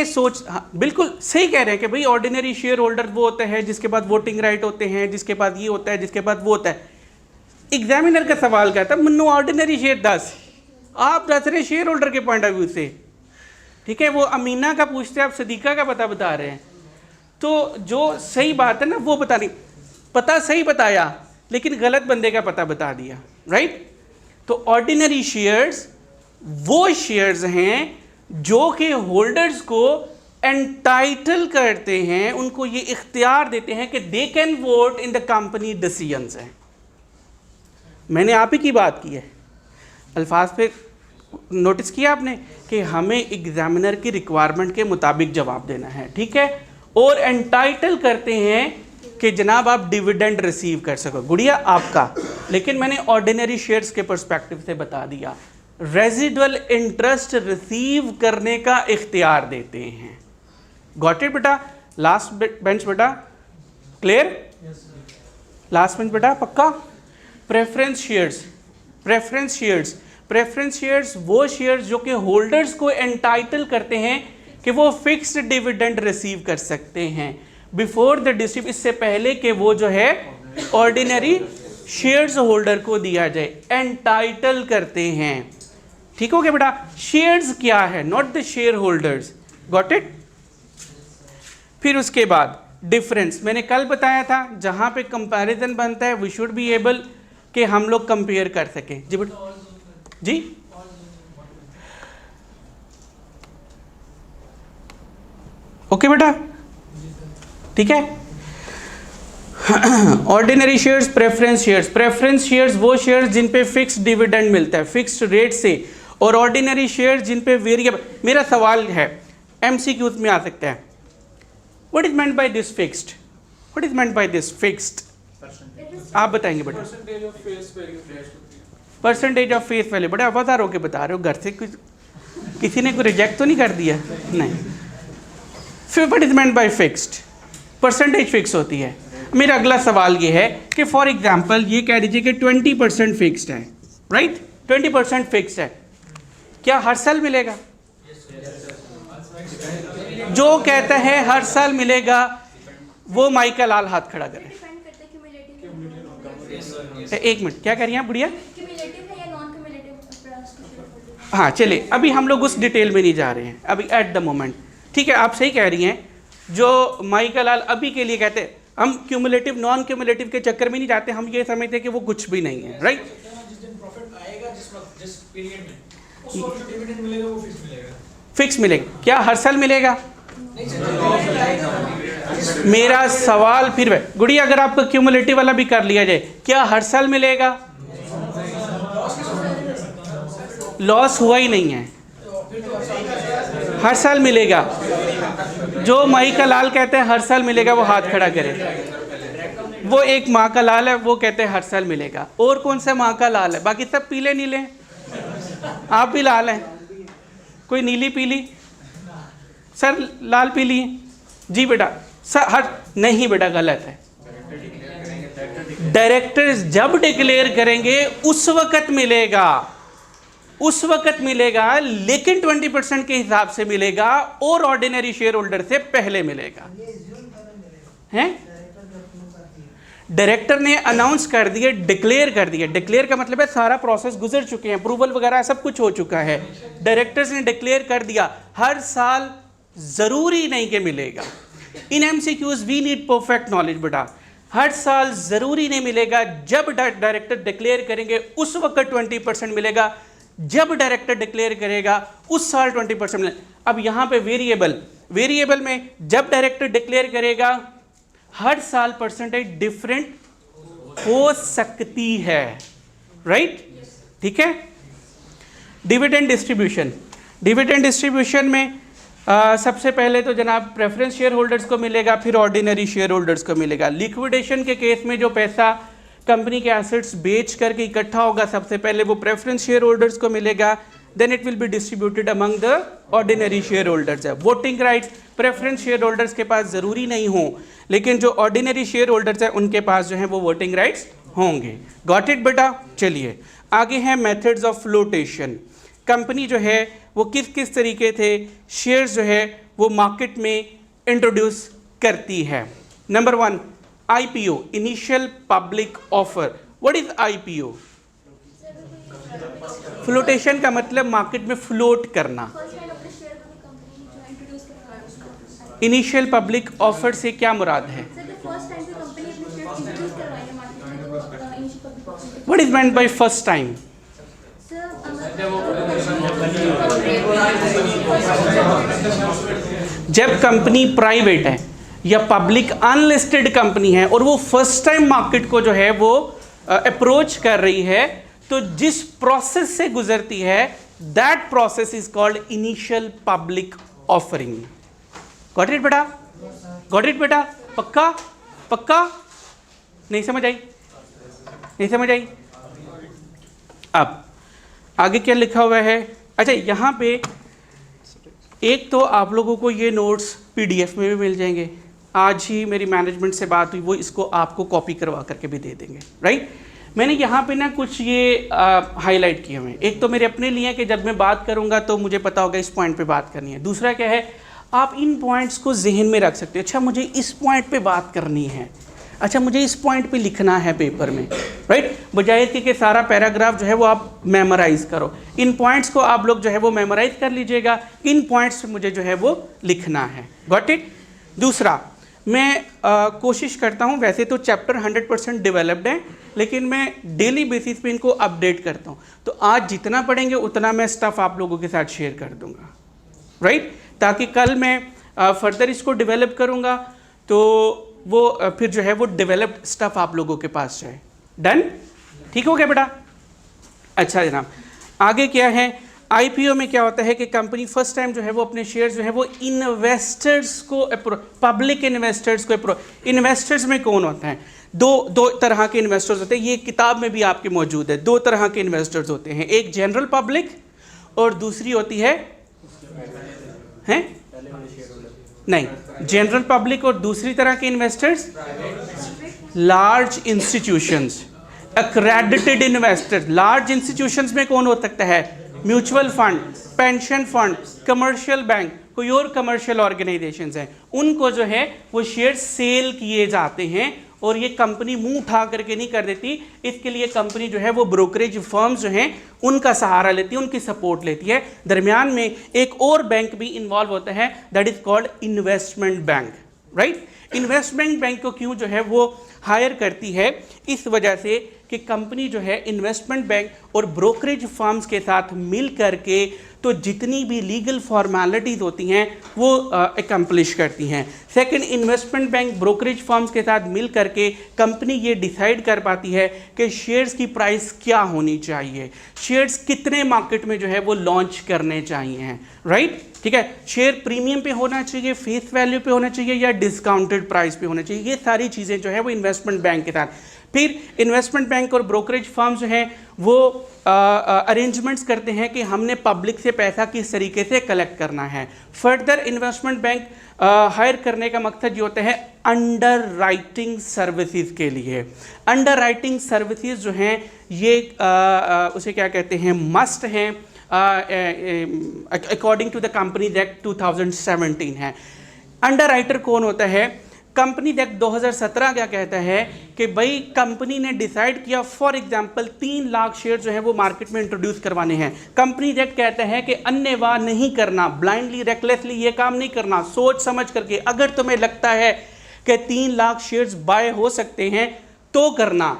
बिल्कुल सही कह रहे हैं कि भाई ऑर्डिनरी शेयर होल्डर वो होता है जिसके पास वोटिंग राइट होते हैं, जिसके पास ये होता है, जिसके पास वो होता है। एग्जामिनर का सवाल क्या था, मन्नू ऑर्डिनरी शेयर 10, आप 10 रहे शेयर होल्डर के पॉइंट ऑफ व्यू से, ठीक है। वो अमीना का पूछते हैं, आप सदीका का पता बता रहे हैं। तो जो सही बात है ना वो बता नहीं, पता सही बताया लेकिन गलत बंदे का पता बता दिया, राइट। तो ऑर्डिनरी शेयर्स वो शेयर्स हैं जो कि होल्डर्स को एंटाइटल करते हैं, उनको ये इख्तियार देते हैं कि they can vote in the company decisions हैं। मैंने आप ही की बात की है, अल्फाज पे नोटिस किया आपने कि हमें एग्जामिनर की रिक्वायरमेंट के मुताबिक जवाब देना है, ठीक है। और एंटाइटल करते हैं कि जनाब आप डिविडेंड रिसीव कर सको, गुड़िया आपका। लेकिन मैंने ऑर्डिनरी शेयर्स के पर्सपेक्टिव से बता दिया, रेजिडुअल इंटरेस्ट रिसीव करने का इख्तियार देते हैं। गॉट इट बेटा? लास्ट बेंच बेटा, क्लियर? लास्ट बेंच बेटा पक्का? Preference shares, preference shares, preference shares वो शेयर्स जो कि होल्डर्स को एंटाइटल करते हैं कि वो फिक्स्ड डिविडेंड रिसीव कर सकते हैं बिफोर द डिस्ट्रीब्यूशन, इससे पहले कि वो जो है ऑर्डिनरी शेयर्स होल्डर को दिया जाए, एंटाइटल करते हैं। ठीक हो गया बेटा? शेयर्स क्या है, not the share holders. Got it? फिर उसके बाद डिफरेंस मैंने कल बताया था, जहां पे कंपैरिजन बनता है वी शुड बी एबल कि हम लोग कंपेयर कर सकें। जी बेटा जी, ओके बेटा, ठीक है। Ordinary shares, preference shares, preference shares वो शेयर्स जिन पे फिक्स्ड डिविडेंड मिलता है फिक्स्ड रेट से, और ऑर्डिनरी शेयर्स जिन पे वेरिएबल। मेरा सवाल है एमसीक्यूज में आ सकता है, what is meant by this fixed, what is meant by this fixed, आप बताएंगे बेटा? Percentage of face value. बड़े अवधार होकर बता रहे हो, घर से किसी ने कोई रिजेक्ट तो नहीं कर दिया? नहीं। फिर what is meant by fixed, percentage fix होती है। मेरा अगला सवाल ये है कि फॉर एग्जांपल ये कह दीजिए कि 20% फिक्स्ड है, राइट? 20% फिक्स्ड है, क्या हर साल मिलेगा? जो कहता है हर साल मिलेगा वो माइक लाल हाथ खड़ा करे। एक मिनट, क्या कह रही हैं आप बुढ़िया? हाँ चलिए, अभी हम लोग उस डिटेल में नहीं जा रहे हैं अभी एट द मोमेंट, ठीक है। आप सही कह रही हैं, जो माइका लाल अभी के लिए कहते हैं हम क्यूमुलेटिव नॉन क्यूमुलेटिव के चक्कर में नहीं जाते, हम ये समझते हैं कि वो कुछ भी नहीं है, राइट? जिस दिन प्रॉफिट आएगा, जिस पीरियड में, उस वक्त जो डिविडेंड मिलेगा वो फिक्स मिलेगा। फिक्स मिलेगा, क्या हर साल मिलेगा? मेरा सवाल फिर है गुड़िया, अगर आपका क्यूमुलेटिव वाला भी कर लिया जाए, क्या हर साल मिलेगा? लॉस हुआ ही नहीं है, हर साल मिलेगा। जो मई का लाल कहते हैं हर साल मिलेगा वो हाथ खड़ा करे। वो एक माँ का लाल है, वो कहते हैं हर साल मिलेगा। और कौन सा माँ का लाल है? बाकी सब पीले नीले हैं, आप भी लाल हैं, कोई नीली पीली? सर लाल पीली जी बेटा सर, हर नहीं बेटा गलत है। डायरेक्टर्स जब डिक्लेयर करेंगे उस वक्त मिलेगा, उस वक्त मिलेगा, लेकिन 20% के हिसाब से मिलेगा और ऑर्डिनरी शेयर होल्डर से पहले मिलेगा। हैं? डायरेक्टर ने अनाउंस कर दिया, डिक्लेयर कर दिया। डिक्लेयर का मतलब है सारा प्रोसेस गुजर चुके हैं, अप्रूवल वगैरह सब कुछ हो चुका है। डायरेक्टर्स ने डिक्लेयर कर दिया, हर साल जरूरी नहीं कि मिलेगा। In MCQs we need perfect knowledge बेटा। हर साल जरूरी नहीं मिलेगा, जब डायरेक्टर डिक्लेयर करेंगे उस वक्त 20% मिलेगा, जब डायरेक्टर डिक्लेयर करेगा उस साल 20% मिलेगा। अब यहाँ पे वेरिएबल में जब डायरेक्टर डिक्लेयर करेगा हर साल परसेंटेज डिफरेंट हो सकती है, राइट? ठीक है। डिविडेंड डिस्ट्रीब्यूशन में सबसे पहले तो जनाब प्रेफरेंस शेयर होल्डर्स को मिलेगा, फिर ऑर्डिनरी शेयर होल्डर्स को मिलेगा। लिक्विडेशन के केस में जो पैसा कंपनी के एसेट्स बेच करके इकट्ठा होगा सबसे पहले वो प्रेफरेंस शेयर होल्डर्स को मिलेगा, then it will be distributed among the ordinary share holders. है voting rights preference share holders के पास ज़रूरी नहीं हो, लेकिन जो ऑर्डिनरी शेयर होल्डर्स है उनके पास जो है वो वोटिंग राइट्स होंगे। गॉट इट बेटा? चलिए आगे हैं मेथड्स ऑफ फ्लोटेशन। कंपनी जो है वो किस किस तरीके से शेयर्स जो है वो मार्केट में इंट्रोड्यूस करती है। Number 1 IPO, initial public offer. What is IPO? Flotation का मतलब मार्केट में फ्लोट करना। इनिशियल पब्लिक ऑफर से क्या मुराद है? What is meant by first time? जब कंपनी प्राइवेट है या पब्लिक अनलिस्टेड कंपनी है और वो फर्स्ट टाइम मार्केट को जो है वो अप्रोच कर रही है, तो जिस प्रोसेस से गुजरती है that process is called initial public offering. Got it बेटा? गॉट इट बेटा? पक्का? पक्का? नहीं समझ आई? नहीं समझ आई? अब आगे क्या लिखा हुआ है? अच्छा, यहाँ पे एक तो आप लोगों को ये नोट्स PDF में भी मिल जाएंगे। आज ही मेरी मैनेजमेंट से बात हुई, वो इसको आपको कॉपी करवा करके भी दे देंगे, राइट? मैंने यहाँ पे ना कुछ ये हाईलाइट किए हुए हैं। एक तो मेरे अपने लिए कि जब मैं बात करूँगा तो मुझे पता होगा इस पॉइंट पे बात करनी है। दूसरा क्या है, आप इन पॉइंट्स को जहन में रख सकते हो। अच्छा मुझे इस पॉइंट पे बात करनी है, अच्छा मुझे इस पॉइंट पे लिखना है पेपर में, राइट? बजाय कि सारा पैराग्राफ जो है वो आप मेमोराइज करो, इन पॉइंट्स को आप लोग जो है वो मेमोराइज कर लीजिएगा। इन पॉइंट्स पे मुझे जो है वो लिखना है। Got it? दूसरा, मैं कोशिश करता हूँ, वैसे तो चैप्टर 100% डेवलप्ड है, लेकिन मैं डेली बेसिस पे इनको अपडेट करता हूँ। तो आज जितना पढ़ेंगे उतना मैं स्टफ़ आप लोगों के साथ शेयर कर दूँगा, राइट? ताकि कल मैं फर्दर इसको डेवलप करूँगा तो वो फिर जो है वो डेवलप्ड स्टफ़ आप लोगों के पास जाए। डन? ठीक हो गया बेटा? अच्छा जनाब, आगे क्या है? IPO में क्या होता है कि कंपनी फर्स्ट टाइम जो है वो अपने शेयर जो है वो इन्वेस्टर्स को पब्लिक इन्वेस्टर्स को इन्वेस्टर्स में कौन होता है? दो तरह के इन्वेस्टर्स होते हैं। ये किताब में भी आपके मौजूद है। 2 तरह के इन्वेस्टर्स होते हैं, एक जनरल पब्लिक और दूसरी होती है नहीं, जनरल पब्लिक और दूसरी तरह के investors large institutions, accredited investors. Large institutions में कौन हो सकता है? Mutual fund, pension fund, commercial bank, कोई और कमर्शियल ऑर्गेनाइजेशंस हैं, उनको जो है वो शेयर सेल किए जाते हैं। और ये कंपनी मुंह उठा करके नहीं कर देती, इसके लिए कंपनी जो है वो ब्रोकरेज फर्म्स जो हैं उनका सहारा लेती है, उनकी सपोर्ट लेती है। दरमियान में एक और बैंक भी इन्वॉल्व होता है, that is called investment bank, right? Investment bank को क्यों जो है वो हायर करती है? इस वजह से कि कंपनी जो है इन्वेस्टमेंट बैंक और ब्रोकरेज फर्म्स के साथ मिल करके तो जितनी भी लीगल फॉर्मेलिटीज़ होती हैं वो एकम्प्लिश करती हैं। Second, investment bank brokerage firms के साथ मिल करके कंपनी ये डिसाइड कर पाती है कि शेयर्स की प्राइस क्या होनी चाहिए, शेयर्स कितने मार्केट में जो है वो लॉन्च करने चाहिए, राइट। ठीक है, शेयर प्रीमियम पे होना चाहिए, फेस वैल्यू पे होना चाहिए या डिस्काउंटेड प्राइस पे होना चाहिए, ये सारी चीज़ें जो है वो इन्वेस्टमेंट बैंक के साथ। फिर इन्वेस्टमेंट बैंक और ब्रोकरेज फर्म जो हैं वो अरेंजमेंट्स करते हैं कि हमने पब्लिक से पैसा किस तरीके से कलेक्ट करना है। फर्दर इन्वेस्टमेंट बैंक हायर करने का मकसद ये होता है अंडर राइटिंग सर्विसेज के लिए। अंडर राइटिंग सर्विसेज जो हैं ये उसे क्या कहते हैं, मस्ट हैं according to the companies act 2017 है। अंडर राइटर कौन होता है? कंपनी एक्ट 2017 क्या कहता है कि भाई कंपनी ने डिसाइड किया फॉर एग्जांपल 3 लाख शेयर जो है वो मार्केट में इंट्रोड्यूस करवाने हैं। कंपनी एक्ट कहता है कि अन्यवाह नहीं करना, ब्लाइंडली रेकलेसली ये काम नहीं करना, सोच समझ करके। अगर तुम्हें लगता है कि 3 लाख शेयर्स बाय हो सकते हैं तो करना,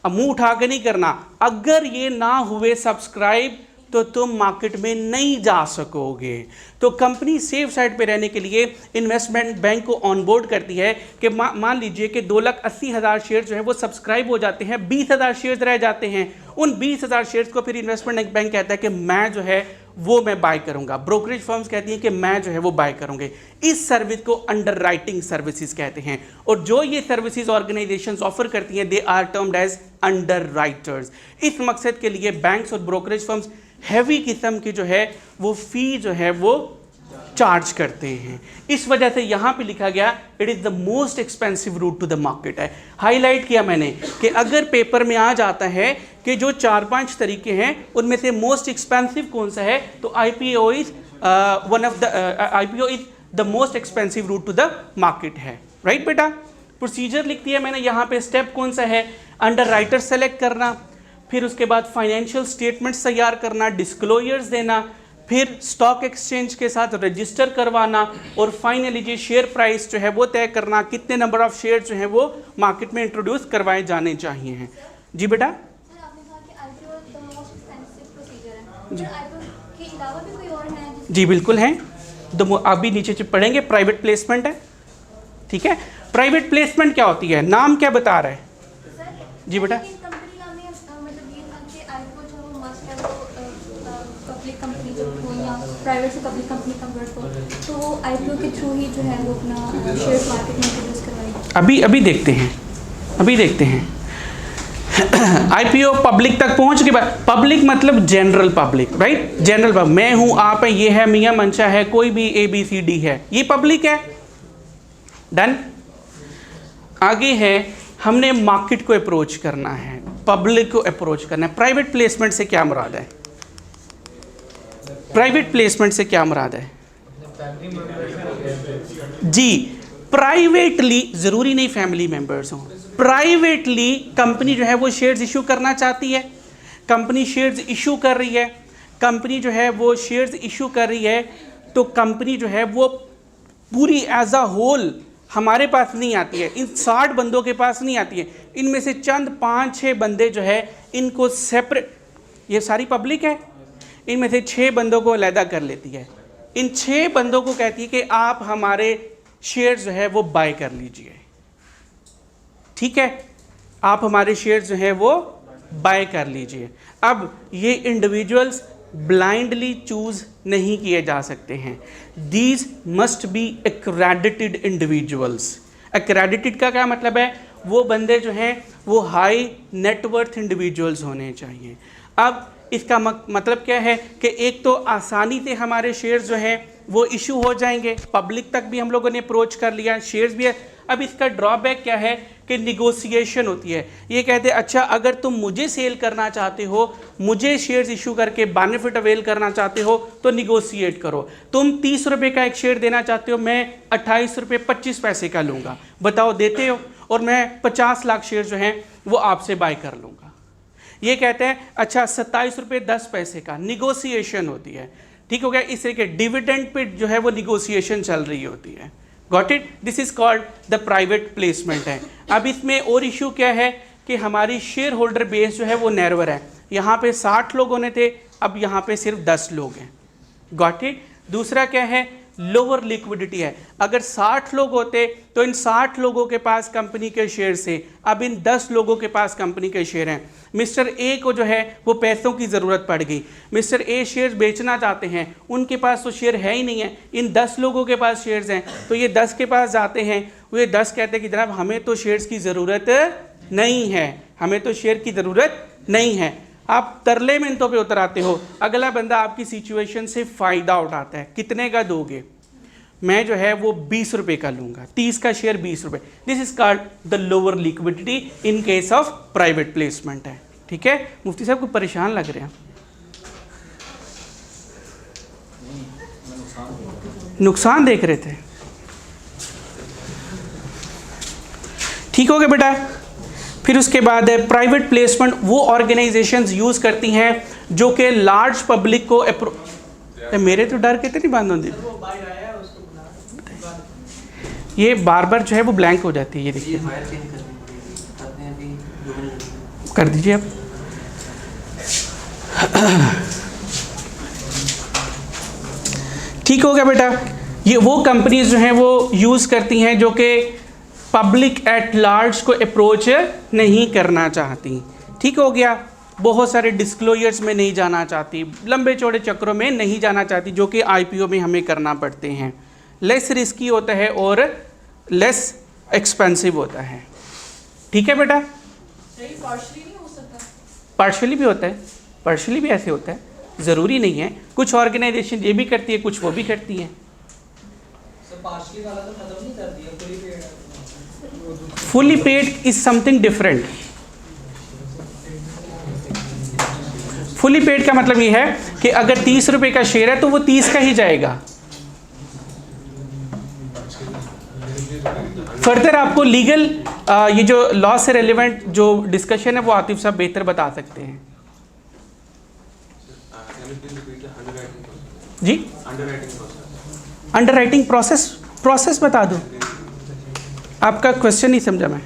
मुंह उठा के नहीं करना। अगर ये ना हुए सब्सक्राइब तो तुम मार्केट में नहीं जा सकोगे। तो कंपनी सेफ साइड पे रहने के लिए इन्वेस्टमेंट बैंक को ऑनबोर्ड करती है कि मान लीजिए कि 2,80,000 शेयर जो है वो सब्सक्राइब हो जाते हैं, 20,000 शेयर्स रह जाते हैं। उन 20,000 शेयर्स को फिर इन्वेस्टमेंट बैंक कहता है कि मैं जो है वो मैं बाय करूंगा। ब्रोकरेज फर्म्स कहती हैं कि मैं जो है वो बाय करूंगे। इस सर्विस को अंडर राइटिंग सर्विसेज कहते हैं। और जो ये सर्विसेज ऑर्गेनाइजेशंस ऑफर करती हैं they are termed as underwriters. इस मकसद के लिए बैंक्स और ब्रोकरेज फर्म्स हैवी किस्म की जो है वो फी जो है वो चार्ज करते हैं। इस वजह से यहाँ पे लिखा गया it is the most expensive route to the market है। हाईलाइट किया मैंने कि अगर पेपर में आ जाता है कि जो 4-5 तरीके हैं उनमें से मोस्ट एक्सपेंसिव कौन सा है, तो IPO is IPO is the most expensive route to the market है, राइट बेटा। प्रोसीजर लिख दिया मैंने यहाँ पे। स्टेप कौन सा है? अंडर राइटर सेलेक्ट करना, फिर उसके बाद फाइनेंशियल स्टेटमेंट्स तैयार करना, डिस्क्लोजर्स देना, फिर स्टॉक एक्सचेंज के साथ रजिस्टर करवाना, और फाइनली जो शेयर प्राइस जो है वो तय करना, कितने नंबर ऑफ शेयर जो है वो मार्केट में इंट्रोड्यूस करवाए जाने चाहिए हैं। जी बेटा। सर आपने कहा कि IPO the most expensive procedure है, सर IPO के अलावा भी कोई और है? जी बिल्कुल हैं। अभी नीचे पढ़ेंगे प्राइवेट प्लेसमेंट है, ठीक है। प्राइवेट प्लेसमेंट क्या होती है, नाम क्या बता रहा है? सर जी बेटा। कंपनी का में मतलब ये था कि IPO जो वो मस्ट है, वो पब्लिक कंपनी जो हो या प्राइवेट से पब्लिक कंपनी कन्वर्ट हो, तो वो IPO के थ्रू ही जो है वो अपना शेयर मार्केट में इंट्रोड्यूस करवाएगी। अभी देखते हैं IPO पब्लिक तक पहुंच के बाद, पब्लिक मतलब general public, right. General public, मैं हूं, आप है, ये है, मियां मंशा है, कोई भी ABCD है, ये पब्लिक है। डन। आगे है हमने मार्केट को अप्रोच करना है, पब्लिक को अप्रोच करना है। प्राइवेट प्लेसमेंट से क्या मुराद है? प्राइवेट प्लेसमेंट से क्या मुराद है? जी, प्राइवेटली, जरूरी नहीं फैमिली मेंबर्स हों, प्राइवेटली कंपनी जो है वो शेयर्स इशू करना चाहती है। कंपनी शेयर्स इशू कर रही है, कंपनी जो है वो शेयर्स इशू कर रही है, तो कंपनी जो है वो पूरी एज अ होल हमारे पास नहीं आती है, इन 60 बंदों के पास नहीं आती है। इनमें से चंद 5-6 बंदे जो है इनको सेपरेट, ये सारी पब्लिक है, इनमें से 6 बंदों को अलहदा कर लेती है। इन 6 बंदों को कहती है कि आप हमारे शेयर जो है वो बाय कर लीजिए, ठीक है, आप हमारे शेयर जो है वो बाय कर लीजिए। अब ये इंडिविजुअल्स ब्लाइंडली चूज नहीं किए जा सकते हैं। These must be accredited individuals. Accredited का क्या मतलब है? वो बंदे जो हैं वो हाई नेटवर्थ इंडिविजुअल्स होने चाहिए। अब इसका मतलब क्या है कि एक तो आसानी से हमारे शेयर्स जो हैं वो इशू हो जाएंगे, पब्लिक तक भी हम लोगों ने अप्रोच कर लिया, शेयर्स भी है। अब इसका ड्रॉबैक क्या है कि निगोशिएशन होती है। ये कहते हैं अच्छा अगर तुम मुझे सेल करना चाहते हो, मुझे शेयर्स इशू करके बेनिफिट अवेल करना चाहते हो तो निगोशिएट करो। तुम 30 रुपये का एक शेयर देना चाहते हो, मैं 28 रुपये 25 पैसे का लूँगा, बताओ देते हो? और मैं 50 लाख शेयर जो हैं वो आपसे बाय कर लूँगा। ये कहते हैं अच्छा 27 रुपये 10 पैसे का, निगोशिएशन होती है, ठीक हो गया। इस तरह के डिविडेंड पे जो है वो निगोशिएशन चल रही होती है। Got it? This is called the private placement है। अब इसमें और इशू क्या है कि हमारी शेयर होल्डर बेस जो है वो नैरोअर है। यहाँ पे 60 लोग होने थे, अब यहाँ पे सिर्फ 10 लोग हैं। Got it. दूसरा क्या है, लोअर लिक्विडिटी है। अगर 60 लोग होते तो इन 60 लोगों के पास कंपनी के शेयर से, अब इन 10 लोगों के पास कंपनी के शेयर हैं। मिस्टर ए को जो है वो पैसों की ज़रूरत पड़ गई, मिस्टर ए शेयर बेचना चाहते हैं, उनके पास तो शेयर है ही नहीं है, इन 10 लोगों के पास शेयर्स हैं, तो ये 10 के पास जाते हैं, वो ये 10 कहते हैं कि जनाब हमें तो शेयर्स की ज़रूरत नहीं है, हमें तो शेयर की ज़रूरत नहीं है। आप तरले मिनटों पे उतर आते हो, अगला बंदा आपकी सिचुएशन से फ़ायदा उठाता है। कितने का दोगे? मैं जो है वो 20 रुपये का लूँगा, 30 का शेयर 20 रुपये। This is called the lower liquidity in case of private placement है। ठीक है, मुफ्ती साहब को परेशान लग रहे हैं, नुकसान देख रहे थे। ठीक हो गया बेटा। फिर उसके बाद है प्राइवेट प्लेसमेंट, वो ऑर्गेनाइजेशंस यूज़ करती हैं जो कि लार्ज पब्लिक को मेरे तो डर के तो नहीं बंद होती, ये बार बार जो है वो ब्लैंक हो जाती है। ये देखिए, कर दीजिए आप। ठीक हो गया बेटा। ये वो कंपनीज जो हैं वो यूज़ करती हैं जो कि पब्लिक एट लार्ज को अप्रोच नहीं करना चाहती। ठीक हो गया। बहुत सारे डिस्क्लोजर्स में नहीं जाना चाहती, लंबे चौड़े चक्रों में नहीं जाना चाहती, जो कि आईपीओ में हमें करना पड़ते हैं। लेस रिस्की होता है और लेस एक्सपेंसिव होता है। ठीक है बेटा। पार्शली नहीं हो सकता? पार्शली भी होता है, पार्शली भी ऐसे होता है, ज़रूरी नहीं है। कुछ ऑर्गेनाइजेशन ये भी करती है, कुछ वो भी करती हैं। पार्शली वाला तो खत्म नहीं कर दिया, fully paid. Fully paid is something different. Fully paid का मतलब ये है कि अगर 30 रुपए का शेयर है तो वो 30 का ही जाएगा। फर्दर आपको लीगल ये जो लॉ से रेलिवेंट जो डिस्कशन है वो आतिफ साहब बेहतर बता सकते हैं। जी, अंडरराइटिंग प्रोसेस बता दो। आपका क्वेश्चन नहीं समझा मैं।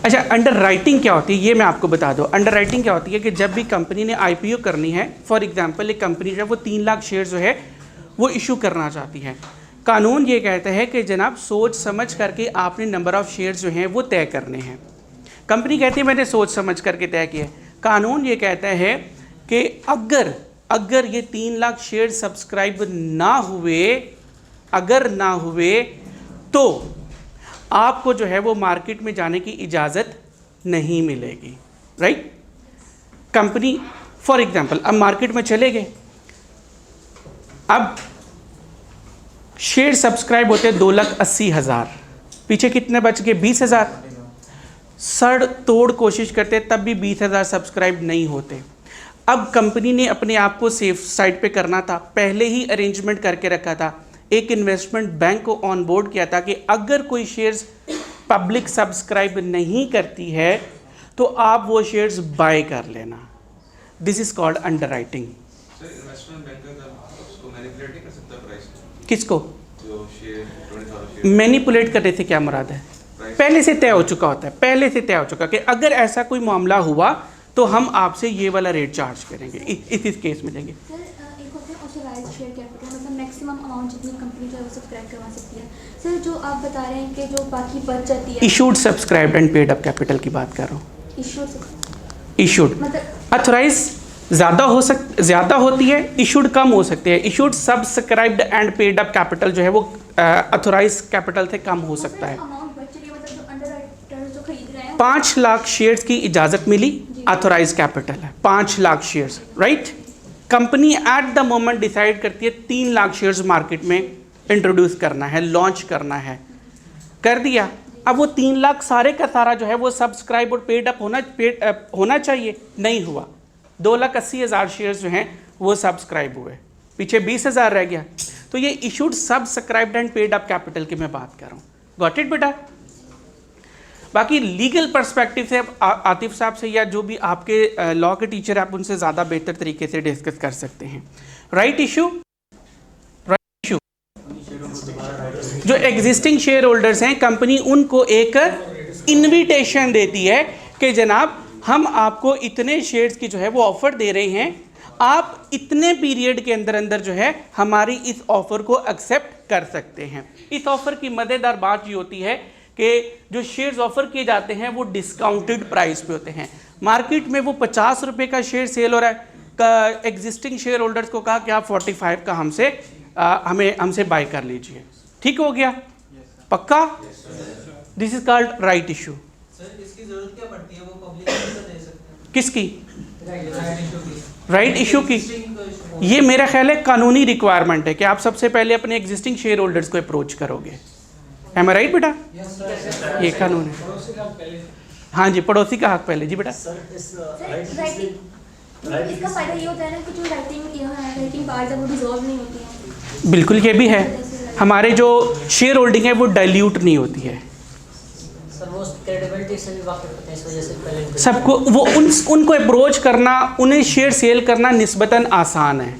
अच्छा, अंडर राइटिंग क्या होती है ये मैं आपको बता दूं। अंडर राइटिंग क्या होती है कि जब भी कंपनी ने आईपीओ करनी है, फॉर एग्जांपल एक कंपनी जो है वो 3 लाख शेयर जो है वो इशू करना चाहती है, कानून ये कहता है कि जनाब सोच समझ करके आपने नंबर ऑफ़ शेयर्स जो हैं वो तय करने हैं। कंपनी कहती है मैंने सोच समझ करके तय किया। कानून ये कहता है कि अगर ये 3 लाख शेयर सब्सक्राइब ना हुए, अगर ना हुए तो आपको जो है वो मार्केट में जाने की इजाज़त नहीं मिलेगी। राइट। कंपनी फॉर एग्जांपल अब मार्केट में चले गए, अब शेयर सब्सक्राइब होते हैं 2,80,000, पीछे कितने बच गए? 20,000। सड़ तोड़ कोशिश करते तब भी 20,000 सब्सक्राइब नहीं होते। अब कंपनी ने अपने आप को सेफ साइड पे करना था, पहले ही अरेंजमेंट करके रखा था, एक इन्वेस्टमेंट बैंक को ऑन बोर्ड किया था कि अगर कोई शेयर्स पब्लिक सब्सक्राइब नहीं करती है तो आप वो शेयर्स बाय कर लेना। This is called underwriting. किसको मैनिपुलेट करने से क्या मुराद है? पहले से तय हो चुका होता है, पहले से तय हो चुका कि अगर ऐसा कोई मामला हुआ तो हम आपसे ये वाला रेट चार्ज करेंगे, इस केस में देंगे। सर एक होता है ऑथराइज्ड शेयर कैपिटल, मतलब मैक्सिमम अमाउंट जितनी कंपनी जो है वो सब्सक्राइब करवा सकती है। सर जो आप बता रहे हैं कि जो बाकी बच जाती है, issued subscribed and paid up capital की बात कर रहा हूँ। इशूड मतलब अथोराइज ज़्यादा होती है, इशूड कम हो सकते हैं। Issued subscribed and paid up capital जो है वो अथोराइज कैपिटल से कम हो सकता है। अमाउंट बच रही है, मतलब जो अंडरराइटर जो खरीद रहे हैं 5 लाख शेयर्स की इजाज़त मिली, अथोराइज कैपिटल है 5 lakh shares. Right. Company at the moment decide करती है 3 लाख शेयर्स मार्केट में इंट्रोड्यूस करना है, लॉन्च करना है, कर दिया। अब वो 3 लाख सारे का सारा जो है वो सब्सक्राइब और पेड अप होना चाहिए, नहीं हुआ। 2,80,000 शेयर्स जो हैं वो सब्सक्राइब हुए, पीछे 20,000 रह गया। तो ये issued subscribed and paid up capital की मैं बात कर रहा हूँ। गॉट इट बेटा। बाकी लीगल पर्सपेक्टिव से आतिफ साहब से या जो भी आपके लॉ के टीचर आप उनसे ज़्यादा बेहतर तरीके से डिस्कस कर सकते हैं। राइट इशू जो एग्जिस्टिंग शेयर होल्डर्स हैं, कंपनी उनको एक इनविटेशन देती है कि जनाब हम आपको इतने शेयर्स की जो है वो ऑफर दे रहे हैं, आप इतने पीरियड के अंदर अंदर जो है हमारी इस ऑफ़र को एक्सेप्ट कर सकते हैं। इस ऑफ़र की मज़ेदार बात ये होती है कि जो शेयर्स ऑफ़र किए जाते हैं वो डिस्काउंटेड प्राइस पे होते हैं। मार्केट में वो 50 रुपये का शेयर सेल हो रहा है, का एग्जिस्टिंग शेयर होल्डर्स को कहा कि आप 45 का हमसे बाय कर लीजिए। ठीक हो गया? पक्का? This is called right issue. Sir इसकी जरूरत क्या पड़ती है, वो पब्लिक को दे सकते हैं? किसकी? राइट इशू की? ये मेरा ख्याल है कानूनी रिक्वायरमेंट है कि आप सबसे पहले अपने एग्जिस्टिंग शेयर होल्डर्स को अप्रोच करोगे। एम आई राइट बेटा? ये कानून है। हाँ जी, पड़ोसी का हक पहले। जी बेटा। इसका फायदा ये होता है ना कि जो राइटिंग पार्ट है वो डिसॉल्व नहीं होती है। बिल्कुल, ये भी है। हमारे जो शेयर होल्डिंग है वो डाइल्यूट नहीं होती है। सर वो क्रेडिबिलिटी से भी वाकिफ होते हैं, इस वजह से पहले सबको वो उनको अप्रोच करना, उन्हें शेयर सेल करना निस्बतन आसान है।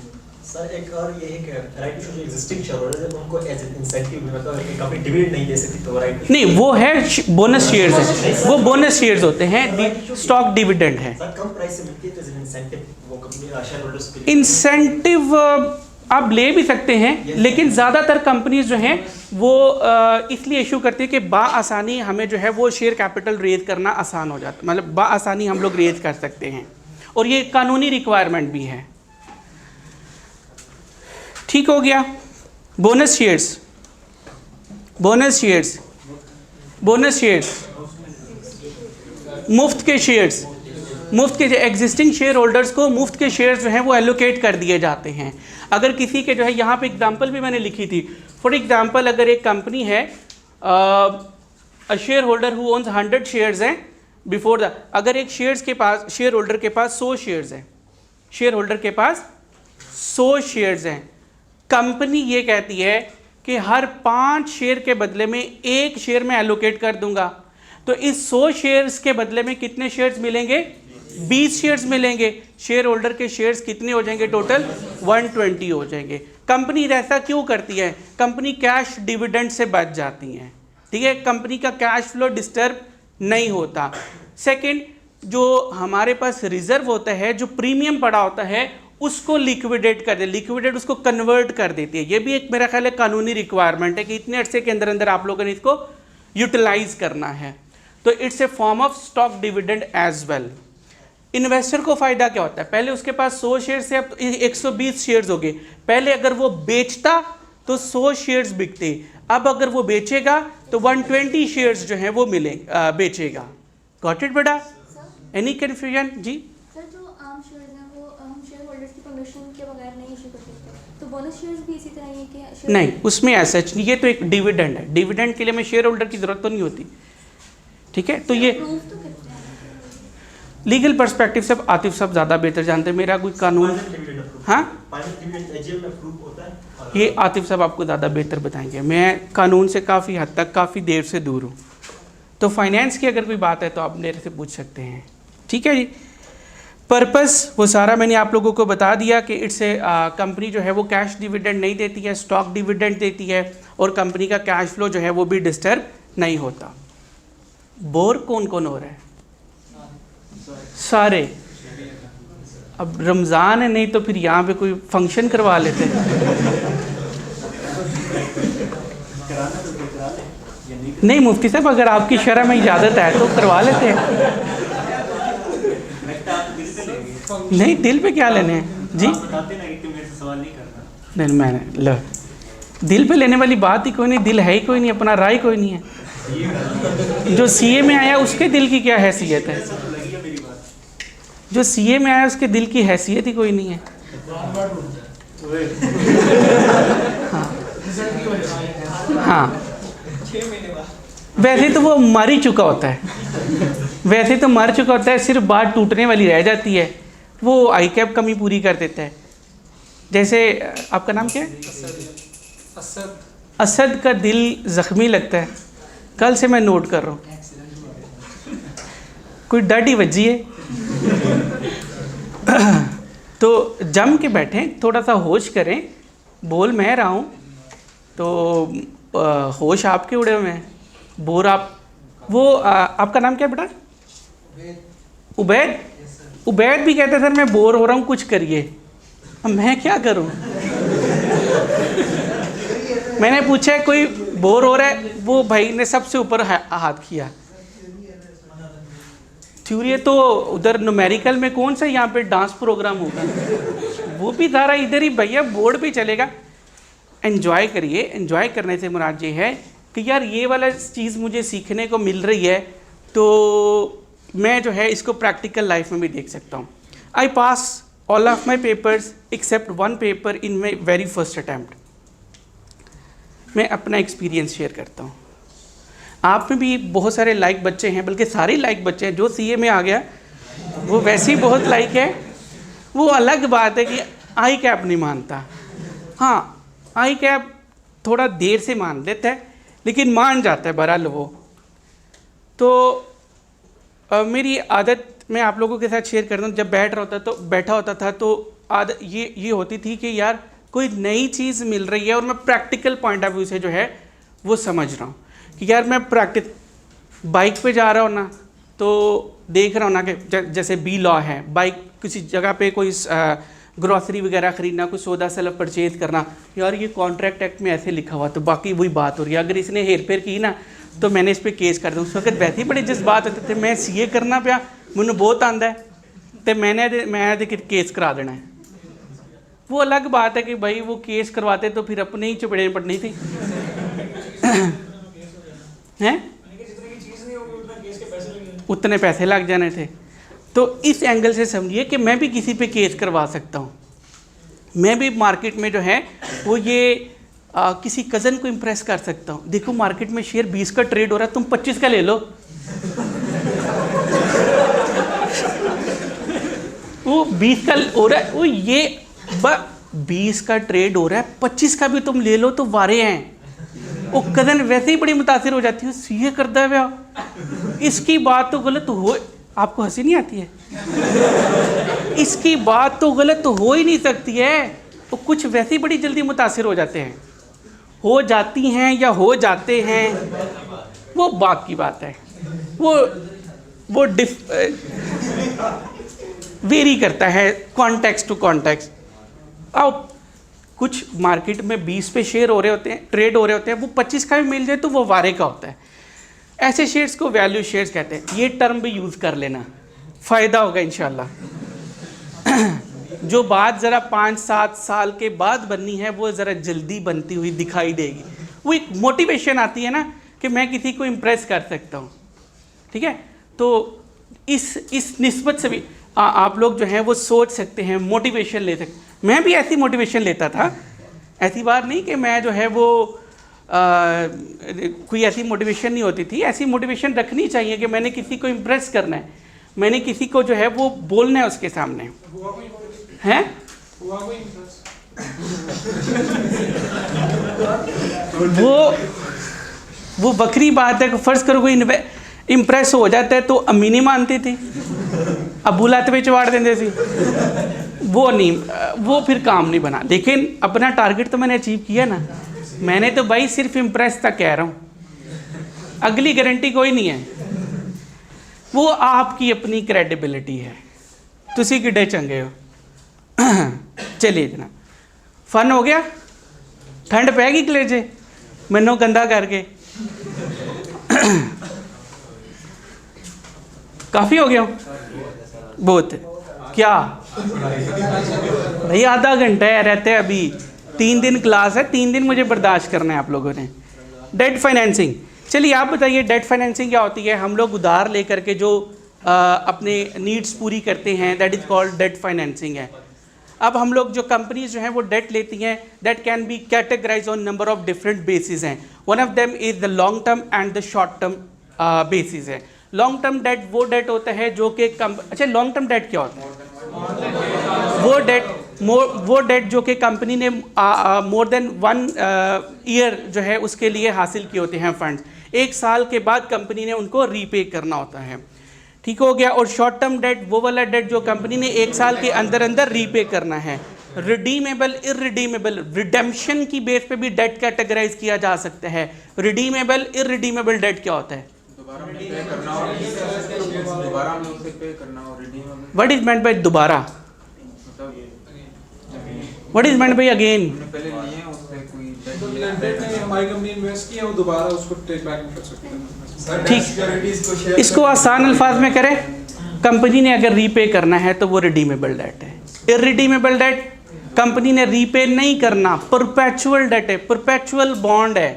सर एक और ये है कि राइट इशू जो एग्जिस्टिंग शेयर होल्डर है उनको एज इंसेंटिव मतलब एक कंपनी डिविडेंड नहीं दे सकती तो राइट नहीं, वो है बोनस शेयर्स है, वो बोनस शेयर्स होते हैं, स्टॉक डिविडेंड है। सर कम प्राइस से मिलती है तो एज इंसेंटिव वो कंपनी शेयर होल्डर्स के लिए इंसेंटिव आप ले भी सकते हैं, लेकिन ज़्यादातर कंपनीज जो हैं वो इसलिए इशू करती है कि बाआसानी हमें जो है वो शेयर कैपिटल रेज करना आसान हो जाता है, मतलब बाआसानी हम लोग रेज कर सकते हैं, और ये कानूनी रिक्वायरमेंट भी है। ठीक हो गया? Bonus shares, bonus shares, bonus shares, मुफ्त के शेयर्स, मुफ्त के एग्जिस्टिंग शेयर होल्डर्स को मुफ्त के शेयर्स जो हैं वो एलोकेट कर दिए जाते हैं। अगर किसी के जो है, यहाँ पे एग्जांपल भी मैंने लिखी थी, फॉर एग्जांपल अगर एक कंपनी है, a share holder who owns 100 shares हैं बिफोर द, अगर एक शेयर होल्डर के पास 100 शेयर्स हैं, शेयर होल्डर के पास 100 शेयर्स हैं, कंपनी ये कहती है कि हर 5 शेयर के बदले में 1 शेयर में एलोकेट कर दूंगा, तो इस 100 शेयर्स के बदले में कितने शेयर्स मिलेंगे? 20 शेयर्स मिलेंगे। शेयर होल्डर के शेयर्स कितने हो जाएंगे? टोटल 120 हो जाएंगे। कंपनी ऐसा क्यों करती है? कंपनी कैश डिविडेंड से बच जाती हैं, ठीक है, कंपनी का कैश फ्लो डिस्टर्ब नहीं होता। सेकंड, जो हमारे पास रिजर्व होता है, जो प्रीमियम पड़ा होता है, उसको लिक्विडेट कर दे, लिक्विडेट उसको कन्वर्ट कर देती है। ये भी एक मेरा ख्याल है कानूनी रिक्वायरमेंट है कि इतने अरसे के अंदर अंदर आप लोगों ने इसको यूटिलाइज करना है। तो it's a form of stock dividend as well. Investor को फ़ायदा क्या होता है? पहले उसके पास 100 शेयर्स से अब 120 शेयर्स हो गए। पहले अगर वो बेचता तो 100 शेयर्स बिकते, अब अगर वो बेचेगा तो 120 शेयर्स जो हैं वो बेचेगा। गॉट इट बेटा? Any confusion? जी सर, जो आम शेयर्स हैं वो हम शेयर होल्डर्स की परमिशन के बगैर नहीं इशू कर सकते, तो बोनस शेयर्स भी इसी तरह ही है कि नहीं, उसमें ऐसा नहीं, ये तो एक डिविडेंड है, डिविडेंड के लिए मैं शेयर होल्डर की ज़रूरत तो नहीं होती, ठीक है। तो ये प्रूफ तो करते हैं। लीगल पर्सपेक्टिव से आतिफ साहब ज़्यादा बेहतर जानते हैं, मेरा कोई कानून, हाँ ये आतिफ साहब आपको ज़्यादा बेहतर बताएंगे। मैं कानून से काफ़ी हद तक काफ़ी देर से दूर हूँ, तो फाइनेंस की अगर कोई बात है तो आप मेरे से पूछ सकते हैं, ठीक है जी। पर्पस वो सारा मैंने आप लोगों को बता दिया कि इससे कंपनी जो है वो कैश डिविडेंड नहीं देती है, स्टॉक डिविडेंड देती है, और कंपनी का कैश फ्लो जो है वो भी डिस्टर्ब नहीं होता। बोर कौन कौन हो रहा है? सारे। अब रमज़ान है, नहीं तो फिर यहाँ पे कोई फंक्शन करवा लेते हैं। नहीं मुफ्ती साहब, अगर आपकी शरह में इजाज़त है तो करवा लेते हैं। नहीं, दिल पे क्या लेने हैं जी? नहीं, मैंने लो दिल पे लेने वाली बात ही कोई नहीं, दिल है ही कोई नहीं, अपना राय कोई नहीं है। जो सीए में आया उसके दिल की क्या हैसियत है? जो सीए में आया उसके दिल की हैसियत ही कोई नहीं है। हाँ, वैसे तो वो मर ही चुका होता है, वैसे तो मर चुका होता है, सिर्फ बात टूटने वाली रह जाती है, वो आई कैप कमी पूरी कर देता है। जैसे आपका नाम क्या है? असद। असद का दिल ज़ख्मी लगता है, कल से मैं नोट कर रहा हूँ, कोई डाडी वज्जी है। तो जम के बैठें, थोड़ा सा होश करें, बोल मैं रहा हूँ तो होश आपके उड़े हुए हैं, बोर आप। वो आपका नाम क्या है बेटा? उबैद। उबैद भी कहते सर मैं बोर हो रहा हूँ, कुछ करिए। अब मैं क्या करूं? मैंने पूछा कोई बोर हो रहा है, वो भाई ने सबसे ऊपर हाथ किया। थ्योरी तो उधर न्यूमेरिकल में कौन सा यहाँ पे डांस प्रोग्राम होगा, वो भी सारा इधर ही भैया बोर्ड पे चलेगा। एंजॉय करिए, एंजॉय करने से मुराद ये है कि यार ये वाला चीज़ मुझे सीखने को मिल रही है, तो मैं जो है इसको प्रैक्टिकल लाइफ में भी देख सकता हूँ। I pass all of my papers except one paper in my very first attempt. मैं अपना एक्सपीरियंस शेयर करता हूँ। आप में भी बहुत सारे लाइक बच्चे हैं, बल्कि सारे लाइक बच्चे हैं। जो सीए में आ गया वो वैसे ही बहुत लाइक है। वो अलग बात है कि आई कैप नहीं मानता। हाँ, आई कैप थोड़ा देर से मान लेता है, लेकिन मान जाता है बहरहाल वो। तो मेरी आदत मैं आप लोगों के साथ शेयर करता हूँ। जब बैठा होता था तो आदत ये होती थी कि यार कोई नई चीज़ मिल रही है और मैं प्रैक्टिकल पॉइंट ऑफ व्यू से जो है वो समझ रहा हूँ कि यार मैं बाइक पे जा रहा हूँ ना, तो देख रहा हूँ ना कि जैसे बी लॉ है, बाइक किसी जगह पे कोई ग्रॉसरी वगैरह ख़रीदना, कोई सौदा सेल्फ परचेज करना, यार ये कॉन्ट्रैक्ट एक्ट में ऐसे लिखा हुआ, तो बाकी वही बात हो रही है। अगर इसने हेर फेर की ना तो मैंने इस पर केस कर दूँ। उस वक्त वैसे ही बड़े जज्बात होते थे, मैं सीए करना पिया, मैंने बहुत आंदा है, तो मैं केस करा देना है। वो अलग बात है कि भाई वो केस करवाते तो फिर अपने ही चपेड़े पड़नी थी हैं, उतने पैसे लग जाने थे। तो इस एंगल से समझिए कि मैं भी किसी पे केस करवा सकता हूँ। मैं भी मार्केट में जो है वो ये किसी कज़न को इम्प्रेस कर सकता हूँ। देखो मार्केट में शेयर 20 का ट्रेड हो रहा है, तुम 25 का ले लो। वो 20 का हो रहा है, वो ये 20 का ट्रेड हो रहा है, 25 का भी तुम ले लो तो वारे हैं। वो कज़न वैसे ही बड़ी मुतासिर हो जाती है, सीए करता है भैया, इसकी बात तो गलत हो। आपको हंसी नहीं आती है? इसकी बात तो गलत तो हो ही नहीं सकती है। वो कुछ वैसे ही बड़ी जल्दी मुतासिर हो जाते हैं, हो जाती हैं या हो जाते हैं, वो बात की बात है। वो वेरी करता है कॉन्टेक्स्ट टू कॉन्टेक्स्ट। अब कुछ मार्केट में 20 पे शेयर हो रहे होते हैं, ट्रेड हो रहे होते हैं, वो 25 का भी मिल जाए तो वो वारे का होता है। ऐसे शेयर्स को वैल्यू शेयर्स कहते हैं। ये टर्म भी यूज़ कर लेना, फ़ायदा होगा इंशाल्लाह। जो बात ज़रा 5-7 साल के बाद बननी है वो ज़रा जल्दी बनती हुई दिखाई देगी। वो एक मोटिवेशन आती है ना कि मैं किसी को इम्प्रेस कर सकता हूँ, ठीक है। तो इस निस्बत से भी आप लोग जो हैं वो सोच सकते हैं, मोटिवेशन ले सकते। मैं भी ऐसी मोटिवेशन लेता था, ऐसी बात नहीं कि मैं जो है वो कोई ऐसी मोटिवेशन नहीं होती थी। ऐसी मोटिवेशन रखनी चाहिए कि मैंने किसी को इम्प्रेस करना है, मैंने किसी को जो है वो बोलना है उसके सामने हैं। वो बकरी बात है कि फ़र्ज़ करो कोई इम्प्रेस हो जाता है तो अम्मी नहीं मानती थी, अबू लात पे चवाड़ देते थे। वो नहीं, वो फिर काम नहीं बना। लेकिन अपना टारगेट तो मैंने अचीव किया ना। मैंने तो भाई सिर्फ इम्प्रेस तक कह रहा हूँ, अगली गारंटी कोई नहीं है। वो आपकी अपनी क्रेडिबिलिटी है, तुसी किड्डे चंगे हो। चलिए जनाब, फन हो गया, ठंड पैगी कलेजे मैनू गंदा करके। काफ़ी हो गया बहुत क्या भाई, आधा घंटा है रहते हैं। अभी 3 दिन क्लास है, 3 दिन मुझे बर्दाश्त करना है आप लोगों ने। डेट फाइनेंसिंग, चलिए आप बताइए डेट फाइनेंसिंग क्या होती है। हम लोग उधार लेकर के जो अपने नीड्स पूरी करते हैं, that is called date financing है। अब हम लोग जो कंपनीज जो हैं वो डेट लेती हैं, that can be categorize on number of different basis हैं। One of them is the long term and the short term basis है। लॉन्ग टर्म डेट वो डेट होता है जो कि अच्छा, लॉन्ग टर्म डेट क्या होता है? वो डेट जो कि कंपनी ने मोर देन 1 ईयर जो है उसके लिए हासिल किए होते हैं फंड्स। 1 साल के बाद कंपनी ने उनको रीपे करना होता है, ठीक हो गया। और शॉर्ट टर्म डेट वो वाला डेट जो कंपनी ने 1 साल के अंदर अंदर रीपे करना है। रिडीमेबल, इररिडीमेबल, रिडेम्पशन की बेस पे भी डेट कैटेगराइज किया जा सकता है। रिडीमेबल, इररिडीमेबल डेट क्या होता है? व्हाट इज मेंट बाय दोबारा? What is meant by again? पहले लिए हैं उससे कोई तो lender ने हमारी कंपनी इन्वेस्ट किया वो दोबारा उसको टेक बैक कर सकते हैं। ठीक, इसको आसान अल्फाज में करें, कंपनी ने अगर रीपे करना है तो वो रिडीमेबल डेट है। इरिडीमेबल डेट कंपनी ने रीपे नहीं करना, परपेचुअल डेट है, परपेचुअल बॉन्ड है।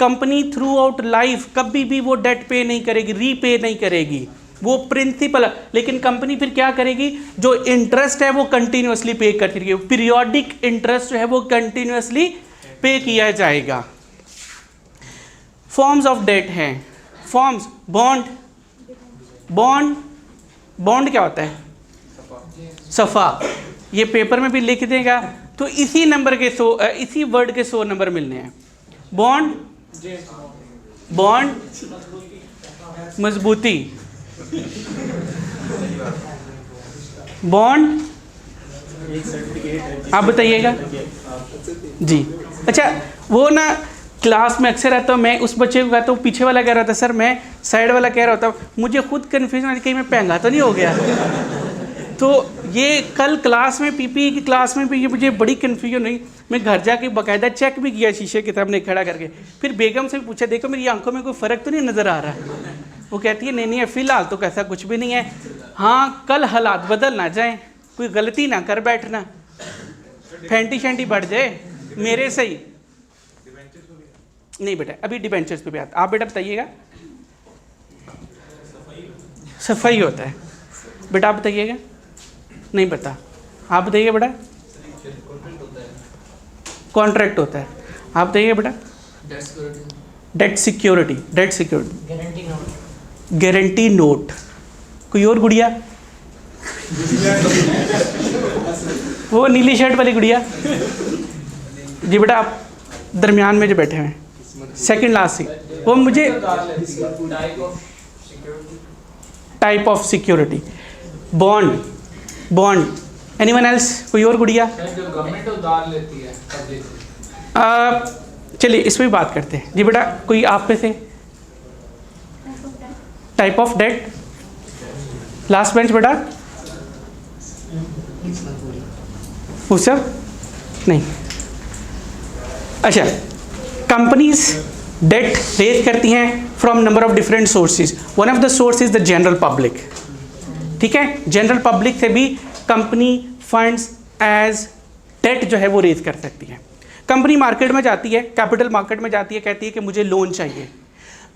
कंपनी थ्रू आउट लाइफ कभी भी वो डेट पे नहीं करेगी, रीपे नहीं करेगी, वो प्रिंसिपल। लेकिन कंपनी फिर क्या करेगी, जो इंटरेस्ट है वो कंटिन्यूसली पे करती रहेगी, पीरियोडिक इंटरेस्ट जो है वो कंटिन्यूसली पे किया जाएगा। फॉर्म्स ऑफ डेट हैं, फॉर्म्स, बॉन्ड, बॉन्ड, बॉन्ड क्या होता है? सफ़ा। ये पेपर में भी लिख देगा तो इसी नंबर के इसी वर्ड के 100 नंबर मिलने हैं। बॉन्ड, बॉन्ड मजबूती, बॉन्ड, एक सर्टिफिकेट आप बताइएगा जी। अच्छा, वो ना क्लास में अक्सर आता हूँ, मैं उस बच्चे को कहता हूँ, पीछे वाला कह रहा था सर, मैं साइड वाला कह रहा होता, मुझे खुद कन्फ्यूजन आ कहीं मैं पहंगा तो नहीं हो गया। तो ये कल क्लास में पीपी की क्लास में भी ये मुझे बड़ी कन्फ्यूजन हुई। मैं घर जाके बाकायदा चेक भी किया शीशे के सामने खड़ा करके, फिर बेगम से भी पूछा, देखो मेरी आंखों में कोई फ़र्क तो नहीं नज़र आ रहा है? वो कहती है नहीं फ़िलहाल तो कैसा कुछ भी नहीं है। हाँ, कल हालात बदल ना जाए, कोई गलती ना कर बैठना, फैंटी शैंटी बढ़ जाए मेरे सही नहीं बेटा, अभी डिबेंचर्स पे भी आता। आप बेटा बताइएगा। सफाई होता है बेटा, आप बताइएगा। नहीं पता, आप बताइए बेटा। कॉन्ट्रैक्ट होता है, आप बताइए बेटा। Debt security, debt security, guarantee note, guarantee note. कोई और गुड़िया? वो नीली शर्ट वाली गुड़िया जी बेटा, आप दरमियान में जो बैठे हैं सेकंड लास्ट से, वो मुझे type of security, bond, bond. Anyone else? कोई और गुड़िया? जो गवर्नमेंट उधार लेती है पब्लिक से। चलिए इस पर भी बात करते हैं जी बेटा। कोई आप पे से? Type of debt, last bench बेटा। वो सब नहीं। अच्छा, कंपनीज डेट रेज करती हैं from number of different sources. One of the source is the general public. ठीक है, जनरल पब्लिक से भी कंपनी फंड्स एज डेट जो है वो रेज कर सकती है। कंपनी मार्केट में जाती है, कैपिटल मार्केट में जाती है, कहती है कि मुझे लोन चाहिए।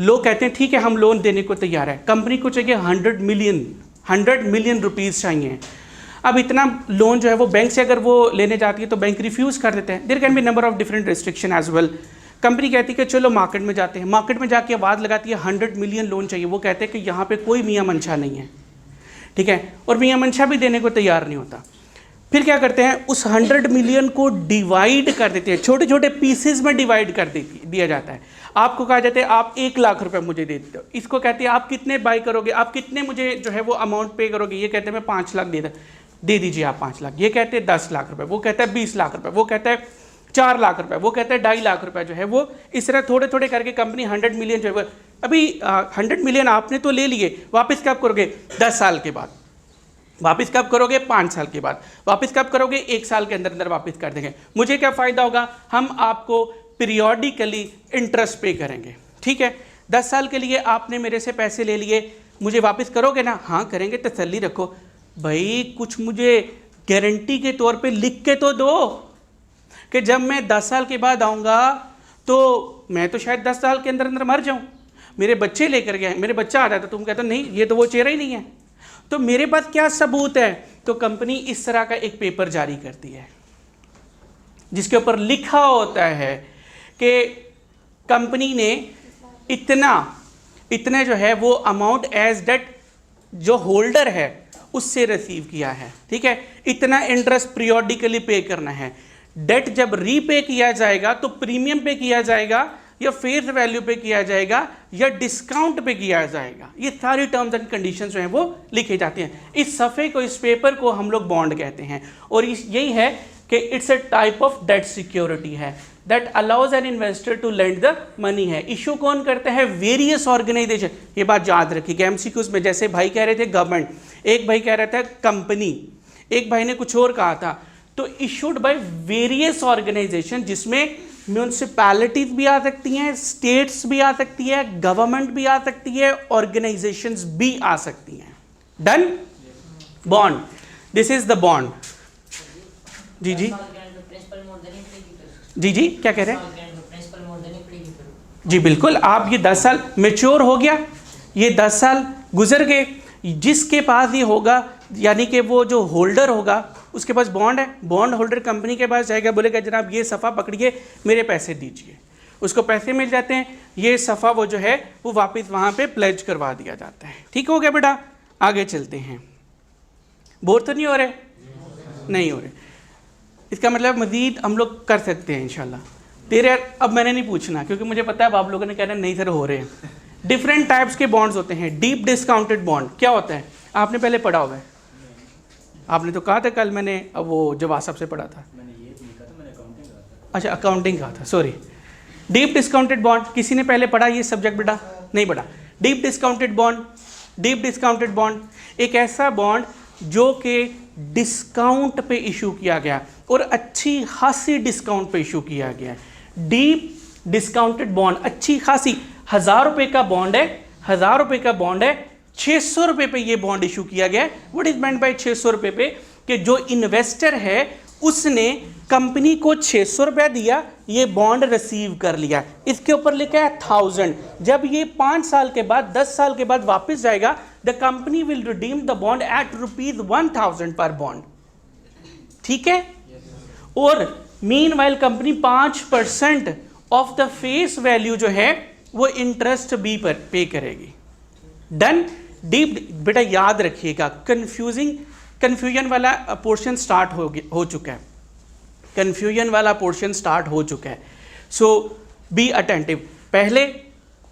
लोग कहते हैं ठीक है हम लोन देने को तैयार है। कंपनी को चाहिए 100 मिलियन रुपीज़ चाहिए। अब इतना लोन जो है वो बैंक से अगर वो लेने जाती है तो बैंक रिफ्यूज़ कर देते हैं। There can be number of different restriction as well. Company कहती है कि चलो मार्केट में जाते हैं, मार्केट में जाके आवाज़ लगाती है 100 मिलियन लोन चाहिए। वो कहते हैं कि यहाँ पे कोई मियाँ मंशा नहीं है, ठीक है, और मियाँ मंशा भी देने को तैयार नहीं होता। फिर क्या करते हैं, उस 100 मिलियन को डिवाइड कर देते हैं, छोटे छोटे पीसेस में डिवाइड कर दिया जाता है। आपको कहा जाता है आप 1 लाख रुपए मुझे दे देते हो। इसको कहते हैं आप कितने बाई करोगे, आप कितने मुझे जो है वो अमाउंट पे करोगे। ये कहते हैं मैं 5 लाख दे दीजिए आप 5 लाख। ये कहते हैं 10 लाख रुपए, वो कहता है 20 लाख रुपए, वो कहता है 4 लाख रुपए, वो कहता है 2.5 लाख रुपए जो है वो। इस तरह थोड़े थोड़े करके कंपनी 100 मिलियन जो है वो, अभी 100 मिलियन आपने तो ले लिए, वापस कब करोगे? 10 साल के बाद। वापस कब करोगे? 5 साल के बाद। वापस कब करोगे? 1 साल के अंदर अंदर वापस कर देंगे। मुझे क्या फ़ायदा होगा? हम आपको पीरियोडिकली इंटरेस्ट पे करेंगे। ठीक है, 10 साल के लिए आपने मेरे से पैसे ले लिए, मुझे वापस करोगे ना? हाँ करेंगे, तसल्ली रखो भाई। कुछ मुझे गारंटी के तौर पे लिख के तो दो कि जब मैं 10 साल के बाद आऊँगा तो मैं तो शायद 10 साल के अंदर अंदर मर जाऊँ, मेरे बच्चे लेकर गए, मेरे बच्चा आ जाता, तुम कहते नहीं ये तो वो चेहरा ही नहीं है, तो मेरे पास क्या सबूत है? तो कंपनी इस तरह का एक पेपर जारी करती है जिसके ऊपर लिखा होता है कि कंपनी ने इतने जो है वो अमाउंट एज डेट जो होल्डर है उससे रिसीव किया है। ठीक है, इतना इंटरेस्ट पीरियोडिकली पे करना है। डेट जब रीपे किया जाएगा तो प्रीमियम पे किया जाएगा या फेस वैल्यू पे किया जाएगा या डिस्काउंट पे किया जाएगा। ये सारी टर्म्स एंड कंडीशंस जो हैं वो लिखे जाते हैं। इस सफ़े को, इस पेपर को हम लोग बॉन्ड कहते हैं। और यही है कि it's a type of debt security है that allows an investor to lend the money है। इशू कौन करते हैं? Various organisation. ये बात याद रखिएगा एमसीक्यूज में। जैसे भाई कह रहे थे गवर्नमेंट, एक भाई कह रहा था कंपनी, एक भाई ने कुछ और कहा था। तो इशूड बाय वेरियस ऑर्गेनाइजेशन, जिसमें म्यूनसिपैलिटीज भी आ सकती हैं, स्टेट्स भी आ सकती है, गवर्नमेंट भी आ सकती है, ऑर्गेनाइजेशंस भी आ सकती हैं। Done? Bond, this is the bond. जी जी प्रिंसिपल मोर देनी पड़ेगी फिर। जी जी, क्या कह रहे हैं? प्रिंसिपल मोर देनी पड़ेगी फिर। जी बिल्कुल, आप ये 10 साल मेच्योर हो गया, ये 10 साल गुजर गए, जिसके पास ये होगा यानी कि वो जो होल्डर होगा उसके पास बॉन्ड है, बॉन्ड होल्डर कंपनी के पास जाएगा, बोलेगा जनाब ये सफ़ा पकड़िए, मेरे पैसे दीजिए, उसको पैसे मिल जाते हैं, ये सफ़ा वो जो है वो वापस वहाँ पे प्लेज करवा दिया जाता है। ठीक हो गया बेटा, आगे चलते हैं। बोर तो नहीं हो रहे? नहीं हो रहे। इसका मतलब मज़ीद हम लोग कर सकते हैं इंशाल्लाह। तेरे अब मैंने नहीं पूछना क्योंकि मुझे पता है आप लोगों ने कहना नहीं सर हो रहे हैं। डिफरेंट टाइप्स के बॉन्ड्स होते हैं। डीप डिस्काउंटेड बॉन्ड क्या होता है? आपने पहले पढ़ा हुआ है, आपने तो कहा था कल, मैंने अब वो जवाब सबसे पढ़ा था। मैंने ये नहीं कहा था, मैंने अकाउंटिंग कहा था। अच्छा अकाउंटिंग कहा था, सॉरी। डीप डिस्काउंटेड बॉन्ड किसी ने पहले पढ़ा ये सब्जेक्ट बेटा? नहीं पढ़ा। Deep discounted bond, deep discounted bond एक ऐसा बॉन्ड जो कि डिस्काउंट पे इशू किया गया और अच्छी खासी डिस्काउंट पे इशू किया गया है। डीप डिस्काउंटेड बॉन्ड अच्छी खासी, 1000 रुपये का बॉन्ड है, 1000 रुपये का बॉन्ड है, 600 रुपये पे ये बॉन्ड इशू किया गया है। व्हाट इज मेंट बाय 600 रुपये पे? कि जो इन्वेस्टर है उसने कंपनी को 600 रुपया दिया, ये बॉन्ड रिसीव कर लिया, इसके ऊपर लिखा है 1000। जब ये 5 साल के बाद 10 साल के बाद वापस जाएगा, the company will redeem the bond at ₹1000 per bond. ठीक है? और meanwhile company 5% of the face value जो है वो इंटरेस्ट बी पर पे करेगी। डन? डीप बेटा याद रखिएगा, कन्फ्यूजन वाला पोर्शन स्टार्ट हो चुका है, कन्फ्यूजन वाला पोर्शन स्टार्ट हो चुका है। सो बी अटेंटिव। पहले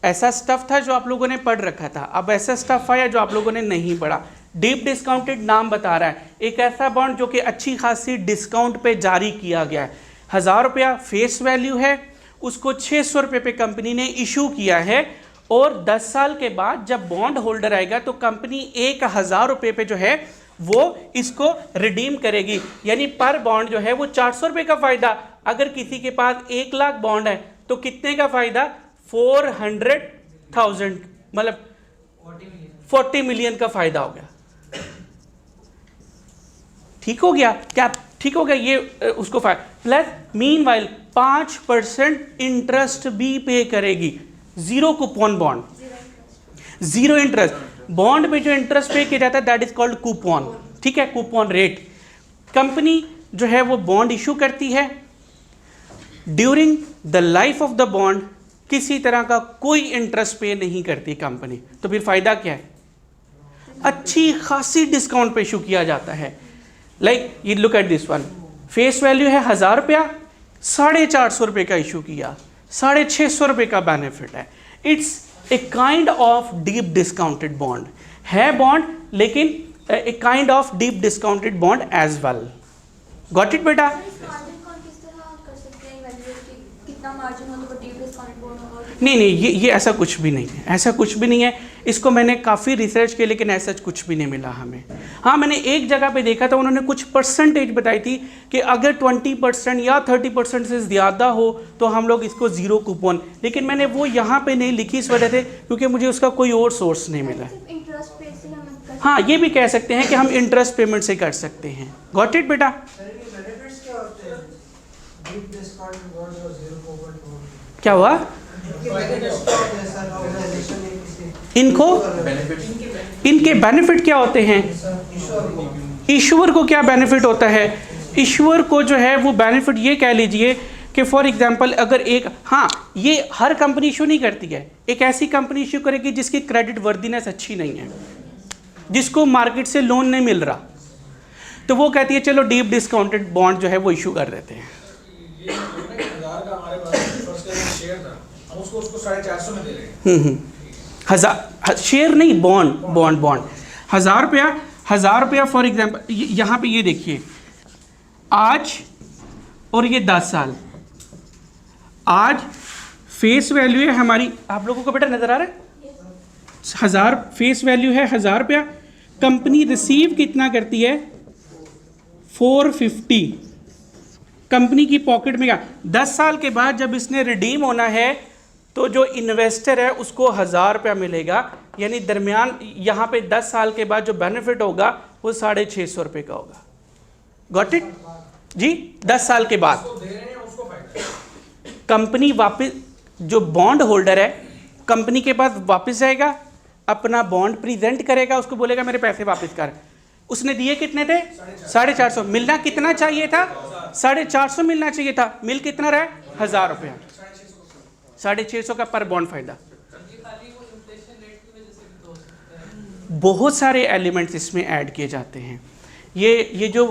ऐसा स्टफ था जो आप लोगों ने पढ़ रखा था, अब ऐसा स्टफ आया जो आप लोगों ने नहीं पढ़ा। डीप डिस्काउंटेड नाम बता रहा है एक ऐसा बॉन्ड जो कि अच्छी खासी डिस्काउंट पे जारी किया गया है। 1000 रुपया फेस वैल्यू है, उसको 600 रुपये पे कंपनी ने इशू किया है और 10 साल के बाद जब बॉन्ड होल्डर आएगा तो कंपनी 1000 रुपये पे जो है वो इसको रिडीम करेगी, यानी पर बॉन्ड जो है वो 400 रुपये का फ़ायदा। अगर किसी के पास 1 लाख बॉन्ड है तो कितने का फ़ायदा? 400,000, मतलब 40 मिलियन का फ़ायदा हो गया। ठीक हो गया क्या? ठीक हो गया ये उसको प्लस मीनवाइल 5% इंटरेस्ट भी पे करेगी। Zero coupon bond, zero interest bond में जो इंटरेस्ट पे किया जाता है दैट इज कॉल्ड कूपन। ठीक है, कूपन रेट। कंपनी जो है वो बॉन्ड इशू करती है, during the life of the bond किसी तरह का कोई इंटरेस्ट पे नहीं करती कंपनी, तो फिर फायदा क्या है? अच्छी खासी डिस्काउंट पे इशू किया जाता है। Like you look at this one, face value है 1000 रुपया, 450 रुपये का इशू किया, 650 रुपये का बेनिफिट है। It's a kind of deep discounted bond है, बॉन्ड लेकिन a kind of deep discounted bond as well. Got it बेटा? मार्जिन कौन किस तरह कर सकते हैं इवैल्यूएट कि कितना मार्जिन हो तो वो डीप डिस्काउंट बॉन्ड होगा? नहीं ये ऐसा कुछ भी नहीं है, ऐसा कुछ भी नहीं है। इसको मैंने काफ़ी रिसर्च किया लेकिन ऐसा कुछ भी नहीं मिला हमें। हाँ, मैंने एक जगह पे देखा था, उन्होंने कुछ परसेंटेज बताई थी कि अगर 20% या 30% से ज़्यादा हो तो हम लोग इसको ज़ीरो कूपन, लेकिन मैंने वो यहाँ पे नहीं लिखी इस वजह से क्योंकि मुझे उसका कोई और सोर्स नहीं मिला। इंटरेस्ट पे से हम कर हाँ, ये भी कह सकते हैं कि हम इंटरेस्ट पेमेंट से कर सकते हैं। गॉट इट बेटा? बेनिफिट्स क्या होते हैं डीप डिस्काउंट बॉन्ड और जीरो कूपन बॉन्ड? क्या हुआ? इनको इनके बेनिफिट क्या होते हैं? ईश्वर को क्या बेनिफिट होता है? ईश्वर को जो है वो बेनिफिट ये कह लीजिए कि फॉर एग्जांपल अगर एक, हाँ ये हर कंपनी इशू नहीं करती है, एक ऐसी कंपनी इशू करेगी जिसकी क्रेडिट वर्दीनेस अच्छी नहीं है, जिसको मार्केट से लोन नहीं मिल रहा, तो वो कहती है चलो डीप डिस्काउंटेड बॉन्ड जो है वो इशू कर देते हैं। ये 1000 का हमारे पास फर्स्ट टाइम शेयर था, हम उसको 450 में दे रहे हैं। 1000 शेयर नहीं, बॉन्ड 1000 रुपया फॉर एग्जांपल यहाँ पे ये देखिए, आज और ये 10 साल, आज फेस वैल्यू है हमारी, आप लोगों को बेटा नजर आ रहा है? 1000 फेस वैल्यू है 1000 रुपया, कंपनी रिसीव कितना करती है? 450 कंपनी की पॉकेट में गया। 10 साल के बाद जब इसने रिडीम होना है तो जो इन्वेस्टर है उसको 1000 रुपया मिलेगा, यानी दरमियान यहाँ पे 10 साल के बाद जो बेनिफिट होगा वो 650 रुपये का होगा। गॉट इट जी? 10 साल के बाद उसको दे रहे हैं उसको फायदा। कंपनी वापस, जो बॉन्ड होल्डर है कंपनी के पास वापस जाएगा, अपना बॉन्ड प्रेजेंट करेगा, उसको बोलेगा मेरे पैसे वापस कर। उसने दिए कितने थे? 450। मिलना कितना चाहिए था? 450 मिलना चाहिए था। मिल कितना रहा? 1000 रुपया। 650 का पर बॉन्ड फायदा। बहुत सारे एलिमेंट्स इसमें ऐड किए जाते हैं। ये जो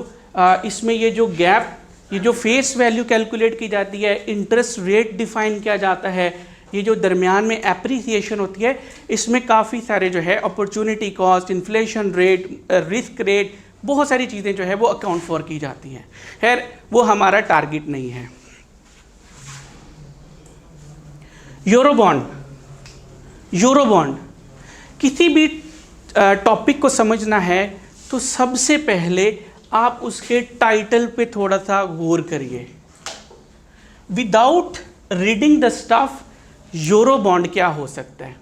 इसमें ये जो गैप, ये जो फेस वैल्यू कैलकुलेट की जाती है, इंटरेस्ट रेट डिफाइन किया जाता है, ये जो दरमियान में एप्रिसिएशन होती है, इसमें काफ़ी सारे जो है opportunity cost, inflation rate, risk rate, बहुत सारी चीज़ें जो है वो अकाउंट फॉर की जाती हैं। खैर वो हमारा टारगेट नहीं है। यूरो बॉन्ड किसी भी टॉपिक को समझना है तो सबसे पहले आप उसके टाइटल पे थोड़ा सा गौर करिए। Without reading the stuff, euro bond क्या हो सकता है?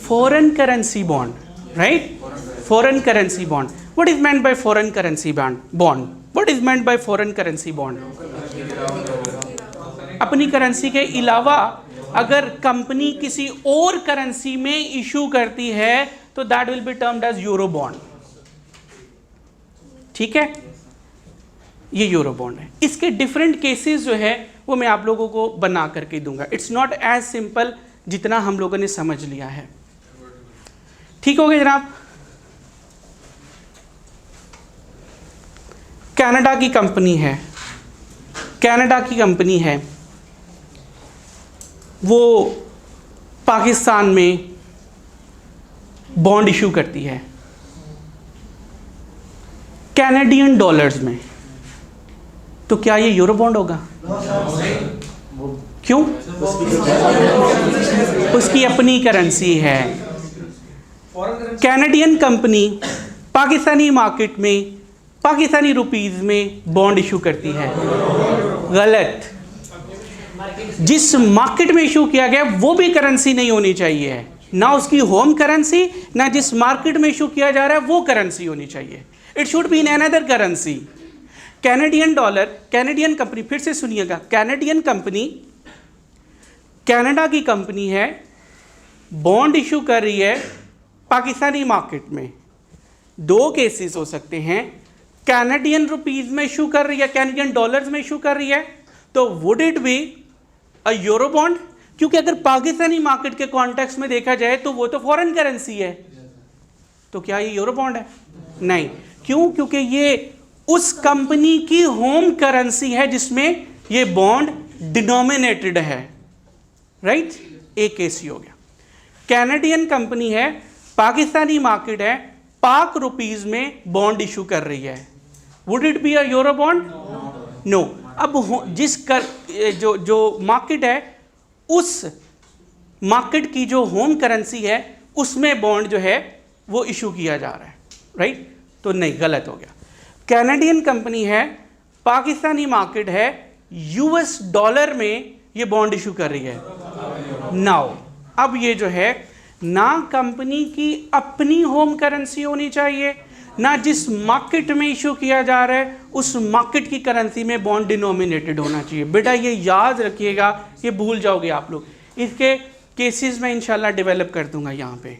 Foreign currency bond, right? Foreign currency bond. What is meant by foreign currency bond? What is meant by foreign currency bond? अपनी करेंसी के अलावा अगर कंपनी किसी और करेंसी में इशू करती है तो that will be termed as euro bond. ठीक है, ये यूरो बॉन्ड है। इसके डिफरेंट केसेस जो है वो मैं आप लोगों को बना करके दूंगा। इट्स नॉट एज सिंपल जितना हम लोगों ने समझ लिया है। ठीक हो गया जनाब? कनाडा की कंपनी है, वो पाकिस्तान में बॉन्ड इशू करती है कैनेडियन डॉलर्स में, तो क्या ये यूरो बॉन्ड होगा? क्यों? उसकी अपनी करेंसी है। कैनेडियन कंपनी पाकिस्तानी मार्केट में पाकिस्तानी रुपीस में बॉन्ड इशू करती है। गलत। जिस मार्केट में इशू किया गया वो भी करेंसी नहीं होनी चाहिए, ना उसकी होम करेंसी, ना जिस मार्केट में इशू किया जा रहा है वो करेंसी होनी चाहिए। It should be in another currency. Canadian dollar, Canadian company, फिर से सुनिएगा, कैनेडियन कंपनी कनाडा की कंपनी है, बॉन्ड इशू कर रही है पाकिस्तानी मार्केट में। दो केसेस हो सकते हैं, कैनेडियन रुपीस में इशू कर रही है, कैनेडियन डॉलर्स में इशू कर रही है, तो would it be a euro bond? क्योंकि अगर पाकिस्तानी मार्केट के कॉन्टेक्स्ट में देखा जाए तो वो तो फॉरेन करेंसी है, तो क्या ये यूरो बॉन्ड है? नहीं। क्यों? क्योंकि ये उस कंपनी की होम करेंसी है जिसमें ये बॉन्ड डिनोमिनेटेड है, राइट? एक केस ही हो गया। कैनेडियन कंपनी है, पाकिस्तानी मार्केट है, पाक रुपीस में बॉन्ड इशू कर रही है, would it be a euro bond? No. अब जो मार्केट है, उस मार्केट की जो होम करेंसी है उसमें बॉन्ड जो है वो इशू किया जा रहा है, राइट? तो नहीं, गलत हो गया। कैनेडियन कंपनी है, पाकिस्तानी मार्केट है, यूएस डॉलर में ये बॉन्ड इशू कर रही है। नाउ अब ये जो है, ना कंपनी की अपनी होम करेंसी होनी चाहिए, ना जिस मार्केट में इशू किया जा रहा है उस मार्केट की करेंसी में बॉन्ड डिनोमिनेटेड होना चाहिए। बेटा ये याद रखिएगा, ये भूल जाओगे आप लोग। इसके केसेस में इंशाल्लाह डेवलप कर दूंगा यहाँ पे।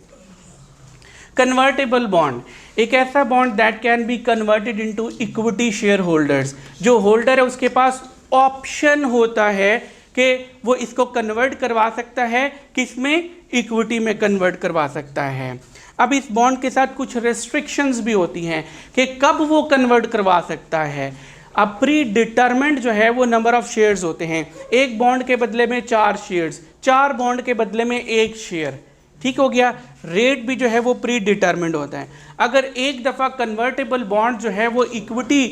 कन्वर्टेबल बॉन्ड, एक ऐसा bond that can be converted into equity share holders. जो होल्डर है उसके पास ऑप्शन होता है कि वो इसको कन्वर्ट करवा सकता है, किसमें? इक्विटी में कन्वर्ट करवा सकता है। अब इस बॉन्ड के साथ कुछ रेस्ट्रिक्शंस भी होती हैं कि कब वो कन्वर्ट करवा सकता है। अब प्री डिटरमेंट जो है वो नंबर ऑफ शेयर्स होते हैं, एक बॉन्ड के बदले में 4 शेयर्स, 4 बॉन्ड के बदले में 1 शेयर। ठीक हो गया। रेट भी जो है वो प्री डिटरमिन्ड होता है। अगर एक दफ़ा कन्वर्टेबल बॉन्ड जो है वो इक्विटी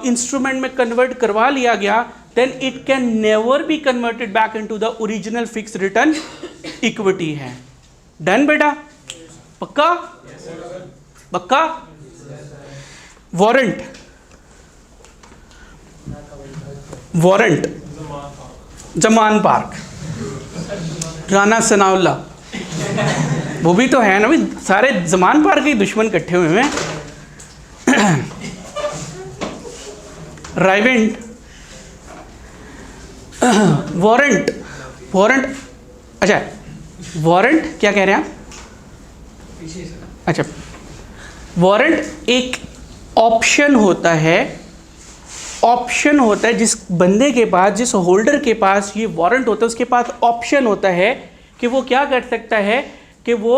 इंस्ट्रूमेंट में कन्वर्ट करवा लिया गया, then it can never be converted back into the original fix return equity है। डन बेटा? पक्का? पक्का? वारंट, वारंट, जमान पार्क, राना सनाउल्ला, वो भी तो है ना भाई, सारे जमान पार्क के दुश्मन इकट्ठे हुए हैं। राइवेंट, वारंट, वारंट, अच्छा वारंट क्या कह रहे हैं आप? अच्छा, वारंट एक ऑप्शन होता है, ऑप्शन होता है जिस बंदे के पास, जिस होल्डर के पास ये वारंट होता है, उसके पास ऑप्शन होता है कि वो क्या कर सकता है कि वो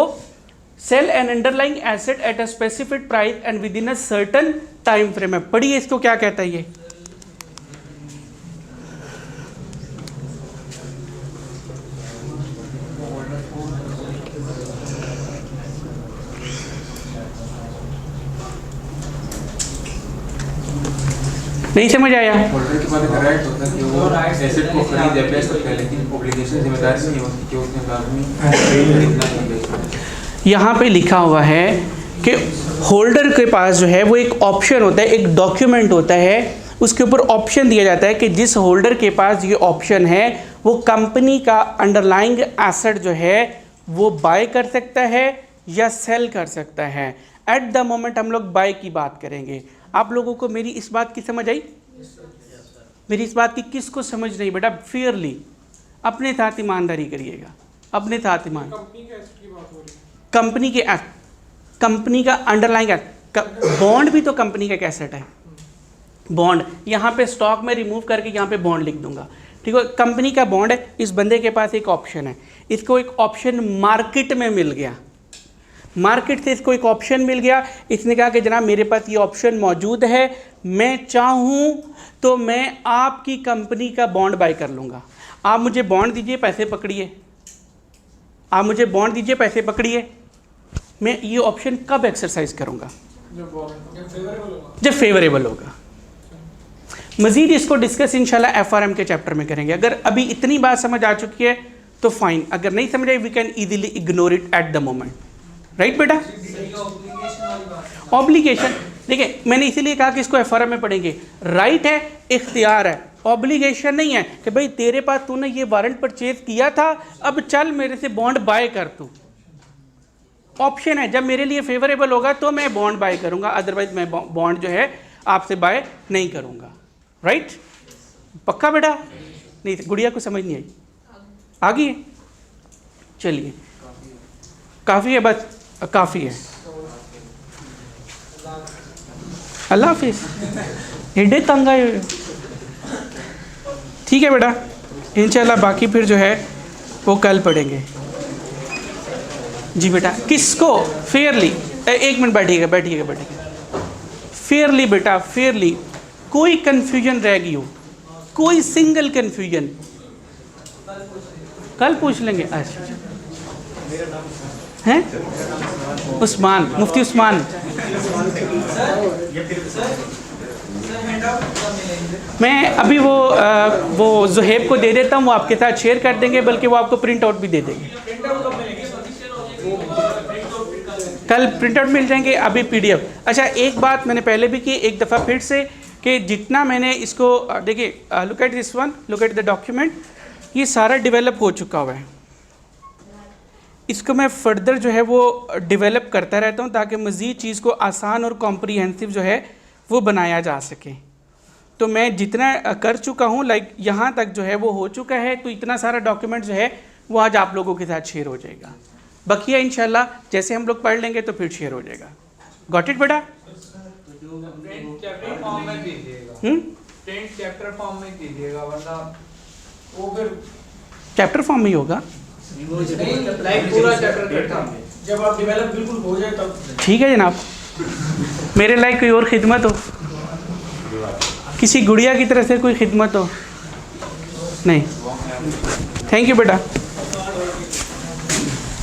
sell an underlying asset at a specific price and within a certain time frame है। पढ़िए इसको क्या कहता है ये। नहीं समझ आया? होल्डर के पास एक राइट होता है कि वो एसेट को खरीद या बेच सकता है, लेकिन ऑब्लिगेशन जिम्मेदारी नहीं होती कि उसने लाजमी खरीदना है या बेचना है। यहाँ पे लिखा हुआ है कि होल्डर के पास जो है वो एक ऑप्शन होता है, एक डॉक्यूमेंट होता है, उसके ऊपर ऑप्शन दिया जाता है कि जिस होल्डर के पास ये ऑप्शन है वो कंपनी का अंडरलाइंग एसेट जो है वो बाय कर सकता है या सेल कर सकता है। एट द मोमेंट हम लोग बाय की बात करेंगे। आप लोगों को मेरी इस बात की समझ आई? मेरी इस बात की किसको समझ नहीं बेटा? फेयरली अपने साथ ईमानदारी करिएगा, अपने साथ ईमान। कंपनी के कंपनी का अंडरलाइंग बॉन्ड भी तो कंपनी का एक एसेट है। बॉन्ड यहाँ पे स्टॉक में रिमूव करके यहाँ पे बॉन्ड लिख दूंगा, ठीक है। कंपनी का बॉन्ड है, इस बंदे के पास एक ऑप्शन है, इसको एक ऑप्शन मार्केट में मिल गया, मार्केट से इसको एक ऑप्शन मिल गया। इसने कहा कि जनाब मेरे पास ये ऑप्शन मौजूद है, मैं चाहूँ तो मैं आपकी कंपनी का बॉन्ड बाय कर लूँगा। आप मुझे बॉन्ड दीजिए, पैसे पकड़िए, आप मुझे बॉन्ड दीजिए, पैसे पकड़िए। मैं ये ऑप्शन कब एक्सरसाइज करूँगा? जब फेवरेबल होगा। मज़ीद इसको डिस्कस इंशाल्लाह FRM के चैप्टर में करेंगे। अगर अभी इतनी बात समझ आ चुकी है तो फाइन, अगर नहीं समझ आई we can easily ignore it at the moment. Right बेटा? ऑब्लिगेशन देखिए, मैंने इसीलिए कहा कि इसको FRM में पढ़ेंगे। राइट है, इख्तियार है, ऑब्लिगेशन नहीं है कि भाई तेरे पास तूने ये वारंट परचेज किया था, अब चल मेरे से बॉन्ड बाय कर तू। ऑप्शन है, जब मेरे लिए फेवरेबल होगा तो मैं बॉन्ड बाय करूंगा, अदरवाइज मैं बॉन्ड जो है आपसे बाय नहीं करूंगा। राइट? पक्का बेटा? नहीं, गुड़िया को समझ नहीं आई? आ गई है? चलिए, काफ़ी है, बस काफ़ी है। अल्लाह हाफिज़। हेडे तंग आए हुए। ठीक है बेटा, इंशाल्लाह बाकी फिर जो है वो कल पढ़ेंगे। जी बेटा, किसको फेयरली, एक मिनट बैठिएगा बैठिएगा बैठिएगा, फेयरली बेटा, फेयरली कोई कन्फ्यूजन रह गई हो, कोई सिंगल कन्फ्यूजन कल पूछ लेंगे। अच्छा हैं? उस्मान, मुफ्ती उस्मान। मैं अभी वो ज़ुहैब को दे देता हूँ, वो आपके साथ शेयर कर देंगे, बल्कि वो आपको प्रिंट आउट भी दे देंगे। कल प्रिंट आउट मिल जाएंगे, अभी PDF। अच्छा, एक बात मैंने पहले भी की, एक दफ़ा फिर से, कि जितना मैंने इसको देखिए, look at this one, look at the document, ये सारा डेवलप हो चुका हुआ है। इसको मैं फर्दर जो है वो डेवलप करता रहता हूँ ताकि मज़ीद चीज़ को आसान और कॉम्प्रीहेंसिव जो है वो बनाया जा सके। तो मैं जितना कर चुका हूँ, लाइक यहाँ तक जो है वो हो चुका है, तो इतना सारा डॉक्यूमेंट जो है वो आज आप लोगों के साथ शेयर हो जाएगा। बकिया इंशाल्लाह जैसे हम लोग पढ़ लेंगे तो फिर शेयर हो जाएगा। गॉट इट बेटा? चैप्टर फॉर्म में दीजिएगा, प्रिंट चैप्टर फॉर्म में दीजिएगा, वरना वो फिर चैप्टर फॉर्म में ही होगा। लाइक पूरा चैप्टर जब आप डेवलप बिल्कुल हो जाए तब। ठीक है जनाब, मेरे लायक कोई और खिदमत हो, किसी गुड़िया की तरफ से कोई खिदमत हो? नहीं। थैंक यू बेटा।